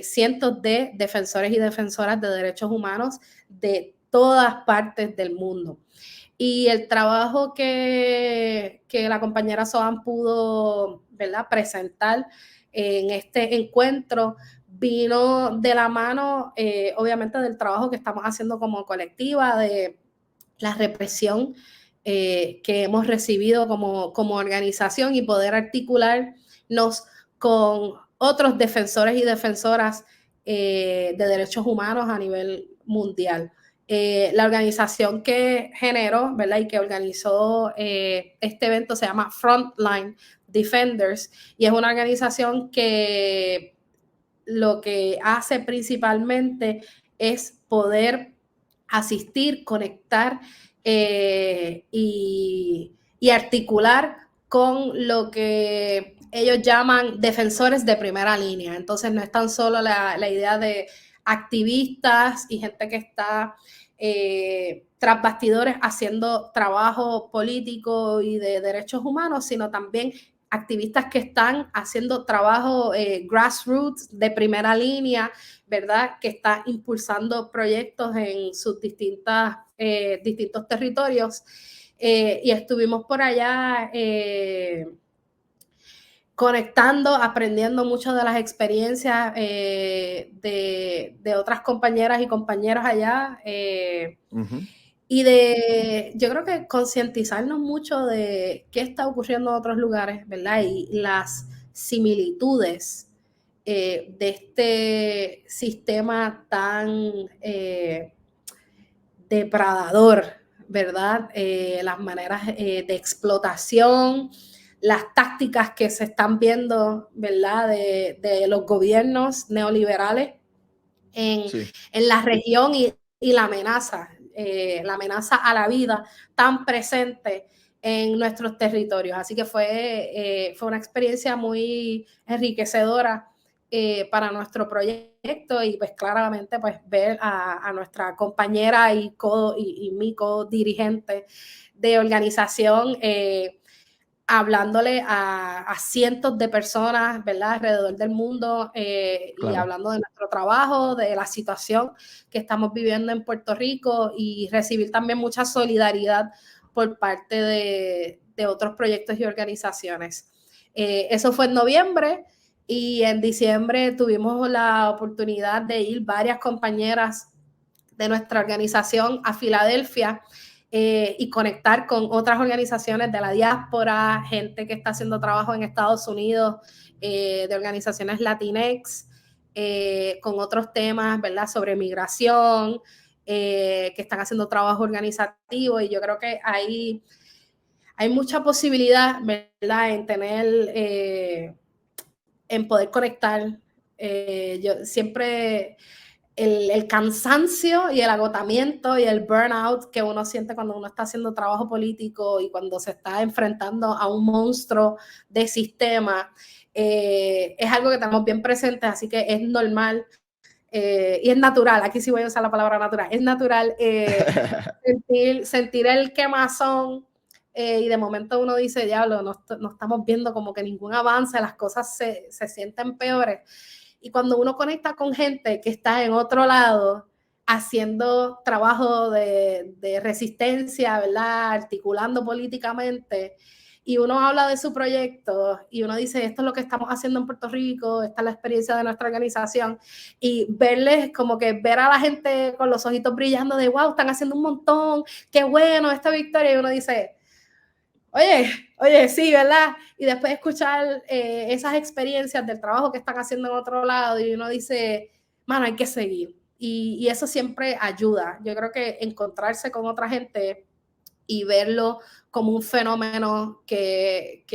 cientos de defensores y defensoras de derechos humanos de todas partes del mundo. Y el trabajo que la compañera Soan pudo, ¿verdad?, presentar en este encuentro vino de la mano, obviamente, del trabajo que estamos haciendo como colectiva, de la represión que hemos recibido como organización, y poder articularnos con otros defensores y defensoras de derechos humanos a nivel mundial. La organización que generó, ¿verdad?, y que organizó este evento se llama Frontline Defenders, y es una organización que lo que hace principalmente es poder asistir, conectar y articular con lo que ellos llaman defensores de primera línea. Entonces no es tan solo la idea de activistas y gente que está tras bastidores haciendo trabajo político y de derechos humanos, sino también activistas que están haciendo trabajo grassroots de primera línea, ¿verdad?, que está impulsando proyectos en sus distintos territorios. Y estuvimos por allá conectando, aprendiendo mucho de las experiencias de otras compañeras y compañeros allá. Y yo creo que concientizarnos mucho de qué está ocurriendo en otros lugares, ¿verdad? Y las similitudes de este sistema tan depredador, ¿verdad? Las maneras de explotación, las tácticas que se están viendo, ¿verdad?, de los gobiernos neoliberales en la región, y la amenaza a la vida tan presente en nuestros territorios. Así que fue una experiencia muy enriquecedora para nuestro proyecto, y pues claramente pues ver a nuestra compañera y mi co-dirigente de organización hablándole a cientos de personas, ¿verdad?, alrededor del mundo, y hablando de nuestro trabajo, de la situación que estamos viviendo en Puerto Rico, y recibir también mucha solidaridad por parte de otros proyectos y organizaciones. Eso fue en noviembre, y en diciembre tuvimos la oportunidad de ir varias compañeras de nuestra organización a Filadelfia y conectar con otras organizaciones de la diáspora, gente que está haciendo trabajo en Estados Unidos, de organizaciones Latinx, con otros temas, ¿verdad?, sobre migración, que están haciendo trabajo organizativo. Y yo creo que hay mucha posibilidad, ¿verdad?, en tener, en poder conectar. Yo siempre... El cansancio y el agotamiento y el burnout que uno siente cuando uno está haciendo trabajo político y cuando se está enfrentando a un monstruo de sistema, es algo que tenemos bien presente, así que es normal y es natural. Aquí sí voy a usar la palabra natural. Es natural sentir el quemazón, y de momento uno dice, diablo, no estamos viendo como que ningún avance, las cosas se sienten peores. Y cuando uno conecta con gente que está en otro lado haciendo trabajo de resistencia, ¿verdad?, articulando políticamente, y uno habla de su proyecto y uno dice, esto es lo que estamos haciendo en Puerto Rico, esta es la experiencia de nuestra organización, y verles como que ver a la gente con los ojitos brillando de, wow, están haciendo un montón, qué bueno esta victoria, y uno dice, oye, sí, ¿verdad? Y después escuchar esas experiencias del trabajo que están haciendo en otro lado, y uno dice, mano, hay que seguir. y eso siempre ayuda. Yo creo que encontrarse con otra gente y verlo como un fenómeno que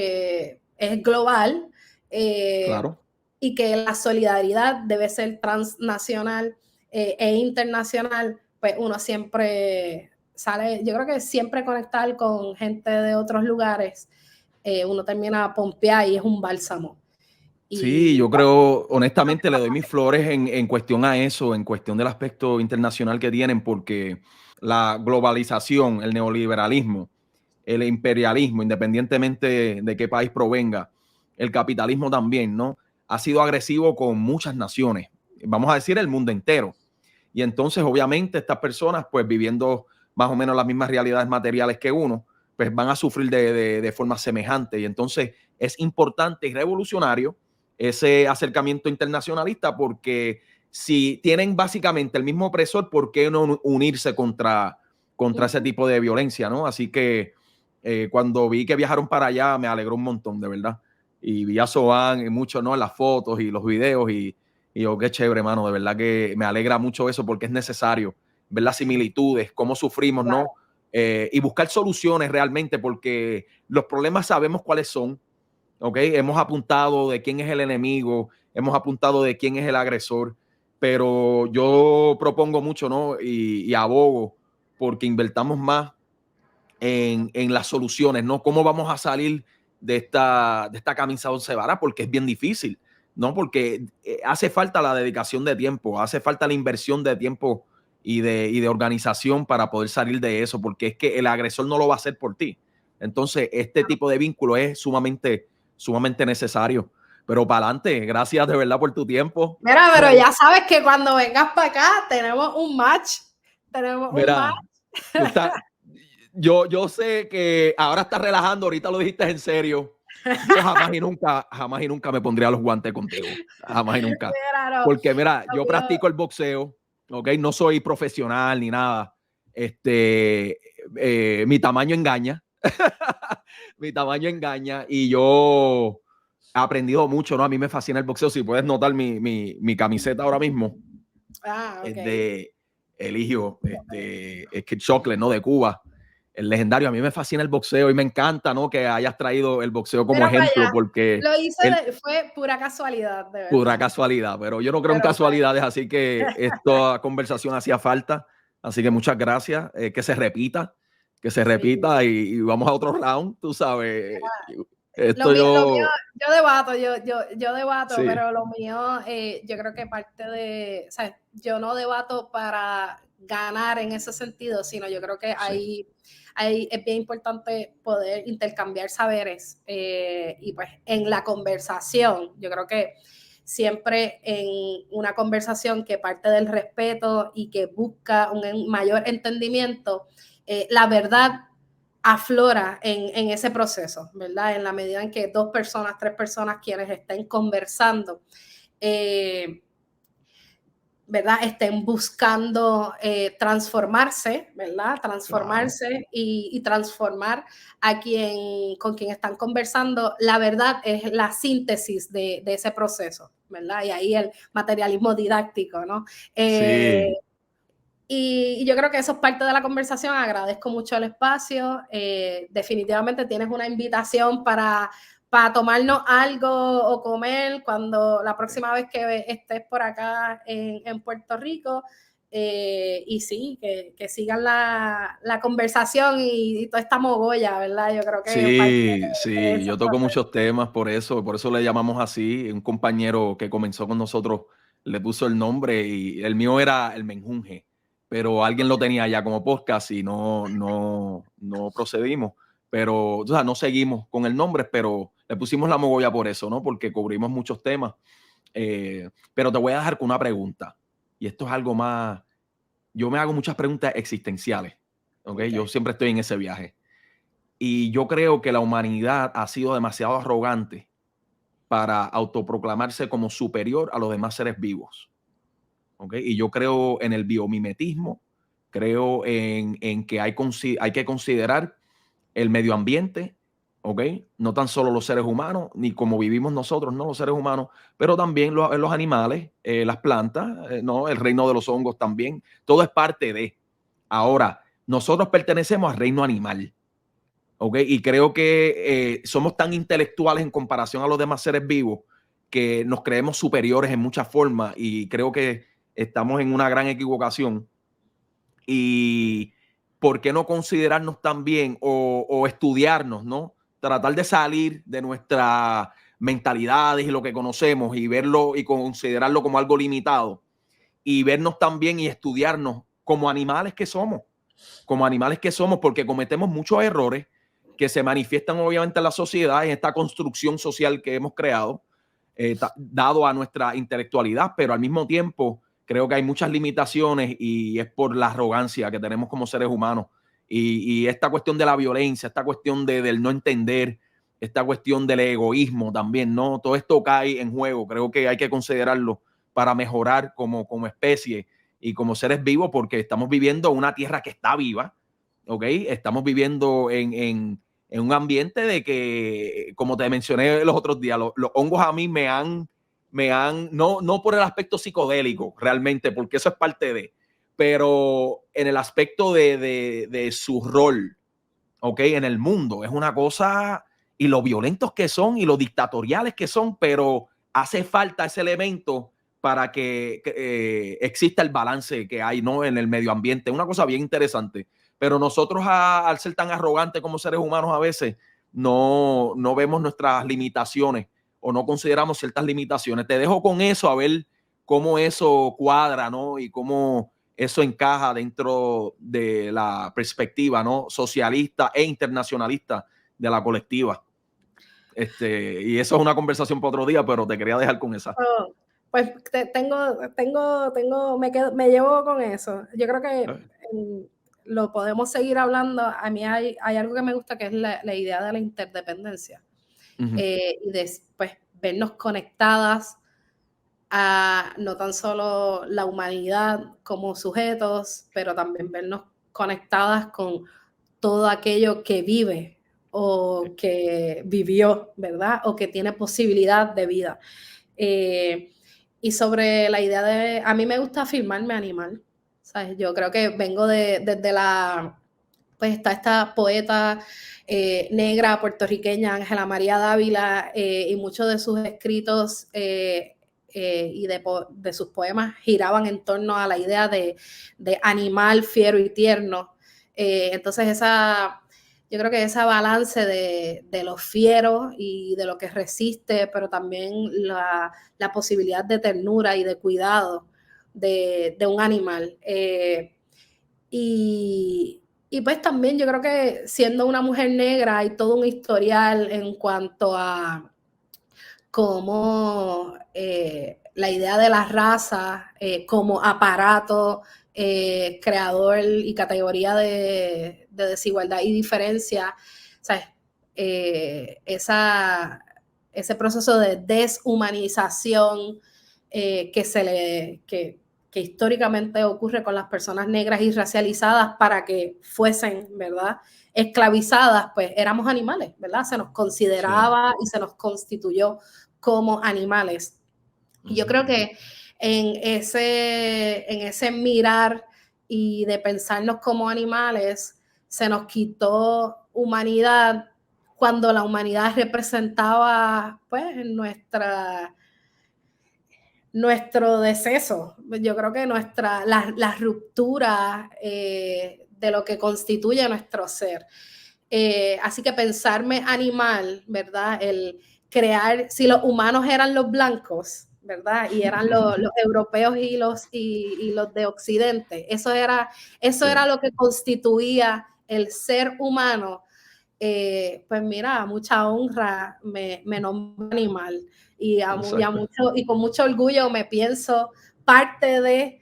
es global, Claro. y que la solidaridad debe ser transnacional e internacional, pues uno siempre sale, yo creo que siempre conectar con gente de otros lugares, uno termina pompeado y es un bálsamo. Sí, Y yo creo, honestamente, le doy mis flores en cuestión a eso, en cuestión del aspecto internacional que tienen, porque la globalización, el neoliberalismo, el imperialismo, independientemente de qué país provenga, el capitalismo también, ¿no? Ha sido agresivo con muchas naciones, vamos a decir el mundo entero. Y entonces, obviamente, estas personas, pues viviendo más o menos las mismas realidades materiales que uno, pues van a sufrir de forma semejante. Y entonces es importante y revolucionario ese acercamiento internacionalista, porque si tienen básicamente el mismo opresor, ¿por qué no unirse contra ese tipo de violencia, ¿no? Así que cuando vi que viajaron para allá, me alegró un montón, de verdad. Y vi a Soban y mucho, ¿no? En las fotos y los videos y yo, qué chévere, hermano, de verdad que me alegra mucho eso porque es necesario ver las similitudes, cómo sufrimos, claro. ¿no? Y buscar soluciones realmente, porque los problemas sabemos cuáles son, ¿ok? Hemos apuntado de quién es el enemigo, hemos apuntado de quién es el agresor, pero yo propongo mucho, ¿no? Y abogo porque invertamos más en las soluciones, ¿no? ¿Cómo vamos a salir de esta camisa once varas? Porque es bien difícil, ¿no? Porque hace falta la dedicación de tiempo, hace falta la inversión de tiempo y de organización para poder salir de eso, porque es que el agresor no lo va a hacer por ti. Entonces, este tipo de vínculo es sumamente necesario. Pero para adelante, gracias de verdad por tu tiempo. Mira, pero ya sabes que cuando vengas para acá tenemos un match. Tenemos un match. Mira, tú estás, yo sé que ahora estás relajando, ahorita lo dijiste en serio. Yo jamás y nunca me pondría los guantes contigo. Jamás y nunca. Mira, no, Porque mira, yo practico el boxeo, ¿ok? No soy profesional ni nada. Mi tamaño engaña. Mi tamaño engaña y yo he aprendido mucho, ¿no? A mí me fascina el boxeo. Si puedes notar mi camiseta ahora mismo, es okay. de Eligio, es que Chocolate, ¿no? De Cuba, el legendario. A mí me fascina el boxeo y me encanta, ¿no? Que hayas traído el boxeo como Mira para ejemplo, allá. porque Lo hice, él, fue pura casualidad, de pura verdad. casualidad, pero yo no creo en Pero pues, casualidades, así que esta conversación hacía falta. Así que muchas gracias, que se sí. repita y vamos a otro round, tú sabes. Lo mío, yo debato, yo debato, Sí, pero lo mío, yo creo que parte de, o sea, yo no debato para ganar en ese sentido, sino yo creo que sí, es bien importante poder intercambiar saberes, y pues en la conversación, yo creo que siempre en una conversación que parte del respeto y que busca un mayor entendimiento, la verdad aflora en ese proceso, ¿verdad? En la medida en que dos personas, tres personas quienes estén conversando, ¿verdad? Estén buscando transformarse, ¿verdad? claro. Transformarse y transformar con quien están conversando. La verdad es la síntesis de ese proceso, ¿verdad? Y ahí el materialismo didáctico, ¿no? Sí, Y yo creo que eso es parte de la conversación. Agradezco mucho el espacio. Definitivamente tienes una invitación para tomarnos algo o comer cuando la próxima vez que estés por acá en Puerto Rico. Y sí, que sigan la conversación y toda esta mogolla, ¿verdad? Yo creo que parte sí, de sí, ese yo toco proceso. muchos temas por eso le llamamos así. Un compañero que comenzó con nosotros le puso el nombre y el mío era el menjunje, pero alguien lo tenía ya como podcast y no procedimos, pero, o sea, no seguimos con el nombre, pero le pusimos la mogolla por eso, ¿no? Porque cubrimos muchos temas. Pero te voy a dejar con una pregunta y esto es algo más, yo me hago muchas preguntas existenciales, ¿ok? Yo Okay. siempre estoy en ese viaje. Y yo creo que la humanidad ha sido demasiado arrogante para autoproclamarse como superior a los demás seres vivos. ¿Okay? Y yo creo en el biomimetismo, creo en que hay que considerar el medio ambiente ¿ok? No tan solo los seres humanos, ni como vivimos nosotros, no los seres humanos, pero también los animales, las plantas, ¿no? El reino de los hongos también, todo es parte de. Ahora, nosotros pertenecemos al reino animal, ¿ok? Y creo que somos tan intelectuales en comparación a los demás seres vivos que nos creemos superiores en muchas formas y creo que estamos en una gran equivocación. Y ¿por qué no considerarnos también o estudiarnos, ¿no? Tratar de salir de nuestras mentalidades y lo que conocemos y verlo y considerarlo como algo limitado y vernos también y estudiarnos como animales que somos, porque cometemos muchos errores que se manifiestan obviamente en la sociedad, en esta construcción social que hemos creado, dado a nuestra intelectualidad, pero al mismo tiempo creo que hay muchas limitaciones y es por la arrogancia que tenemos como seres humanos. Y esta cuestión de la violencia, esta cuestión del no entender, esta cuestión del egoísmo también, ¿no? Todo esto cae en juego. Creo que hay que considerarlo para mejorar como especie y como seres vivos, porque estamos viviendo una tierra que está viva, ¿ok? Estamos viviendo en un ambiente de que, como te mencioné los otros días, los hongos a mí no por el aspecto psicodélico realmente, porque eso es parte de, pero en el aspecto de su rol, ¿ok? En el mundo, es una cosa, y lo violentos que son y lo dictatoriales que son, pero hace falta ese elemento para que exista el balance que hay, ¿no? En el medio ambiente. Una cosa bien interesante. Pero nosotros, al ser tan arrogantes como seres humanos a veces, no vemos nuestras limitaciones o no consideramos ciertas limitaciones. Te dejo con eso a ver cómo eso cuadra, ¿no? Y cómo eso encaja dentro de la perspectiva, ¿no? Socialista e internacionalista de la colectiva. Y eso es una conversación para otro día, pero te quería dejar con esa. Oh, pues me llevo con eso. Yo creo que lo podemos seguir hablando. A mí hay algo que me gusta, que es la idea de la interdependencia. Y después vernos conectadas a no tan solo la humanidad como sujetos, pero también vernos conectadas con todo aquello que vive o que vivió, ¿verdad? O que tiene posibilidad de vida. Y sobre la idea de, a mí me gusta afirmarme animal, ¿sabes? Yo creo que vengo desde pues está esta poeta negra puertorriqueña, Ángela María Dávila, y muchos de sus escritos y de sus poemas giraban en torno a la idea de animal fiero y tierno. Entonces yo creo que ese balance de lo fiero y de lo que resiste, pero también la posibilidad de ternura y de cuidado de un animal. Y pues también yo creo que siendo una mujer negra hay todo un historial en cuanto a cómo la idea de la raza como aparato creador y categoría de desigualdad y diferencia, ¿sabes? Ese proceso de deshumanización que históricamente ocurre con las personas negras y racializadas para que fuesen, ¿verdad?, esclavizadas, pues éramos animales, ¿verdad? Se nos consideraba y se nos constituyó como animales. Y yo creo que en ese mirar y de pensarnos como animales, se nos quitó humanidad cuando la humanidad representaba, pues, nuestro deceso. Yo creo que la ruptura de lo que constituye nuestro ser. Así que pensarme animal, ¿verdad? El crear, si los humanos eran los blancos, ¿verdad? Y eran los europeos y los de Occidente, eso era lo que constituía el ser humano. Pues mira, mucha honra me nombro animal y con mucho orgullo me pienso parte de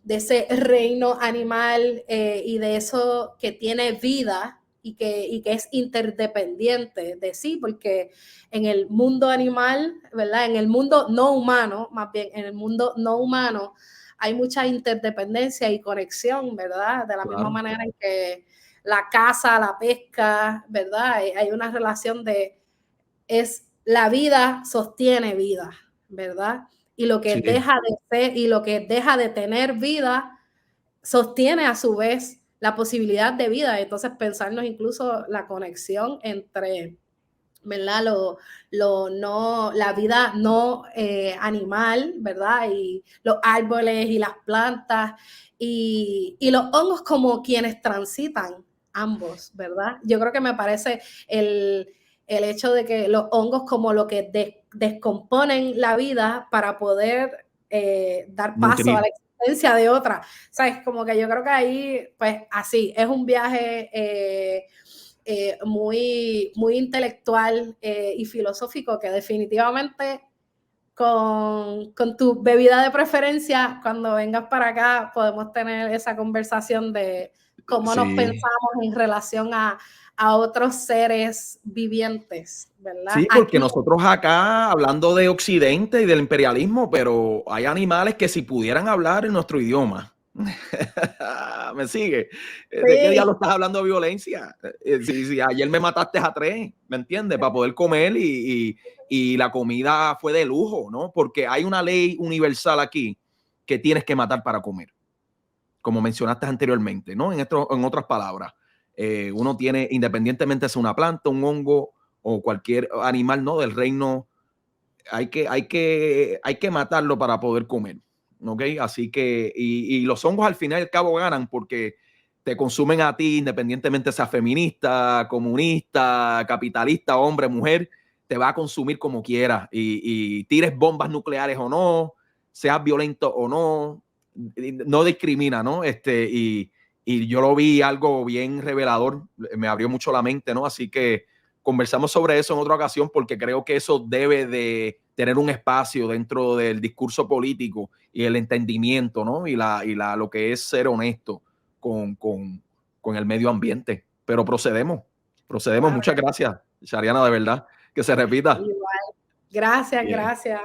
ese reino animal y de eso que tiene vida y que es interdependiente de sí, porque en el mundo animal, ¿verdad? En el mundo no humano, más bien en el mundo no humano, hay mucha interdependencia y conexión, ¿verdad? De la misma manera en que la caza, la pesca, ¿verdad? Hay una relación la vida sostiene vida, ¿verdad? Y lo que Sí, deja de ser y lo que deja de tener vida sostiene a su vez la posibilidad de vida. Entonces pensarnos incluso la conexión entre, ¿verdad? La vida no animal, ¿verdad? Y los árboles y las plantas y los hongos como quienes transitan ambos, ¿verdad? Yo creo que me parece el hecho de que los hongos como lo que descomponen la vida para poder dar paso a nutrir. la existencia de otra. ¿Sabes? Como que yo creo que ahí, pues así, es un viaje muy, muy intelectual y filosófico que definitivamente con tu bebida de preferencia, cuando vengas para acá, podemos tener esa conversación de cómo nos Sí. pensamos en relación a otros seres vivientes, ¿verdad? Sí, porque Aquí, nosotros acá hablando de Occidente y del imperialismo, pero hay animales que si pudieran hablar en nuestro idioma. ¿Me sigue? ¿De qué sí, diablo estás hablando de violencia? Si ayer me mataste a 3, ¿me entiendes? Para poder comer y la comida fue de lujo, ¿no? Porque hay una ley universal aquí que tienes que matar para comer, como mencionaste anteriormente, ¿no? En otras palabras, uno tiene, independientemente si es una planta, un hongo o cualquier animal, ¿no? Del reino, hay que matarlo para poder comer, ¿ok? Así que, y los hongos al final y al cabo ganan porque te consumen a ti, independientemente sea feminista, comunista, capitalista, hombre, mujer, te va a consumir como quieras y tires bombas nucleares o no, seas violento o no, no discrimina, ¿no? Y yo lo vi algo bien revelador, me abrió mucho la mente, ¿no? Así que conversamos sobre eso en otra ocasión porque creo que eso debe de tener un espacio dentro del discurso político y el entendimiento, ¿no? Lo que es ser honesto con el medio ambiente. Pero procedemos. claro Muchas que gracias, Shariana, de verdad. Que se repita. igual. Gracias, Bien. gracias.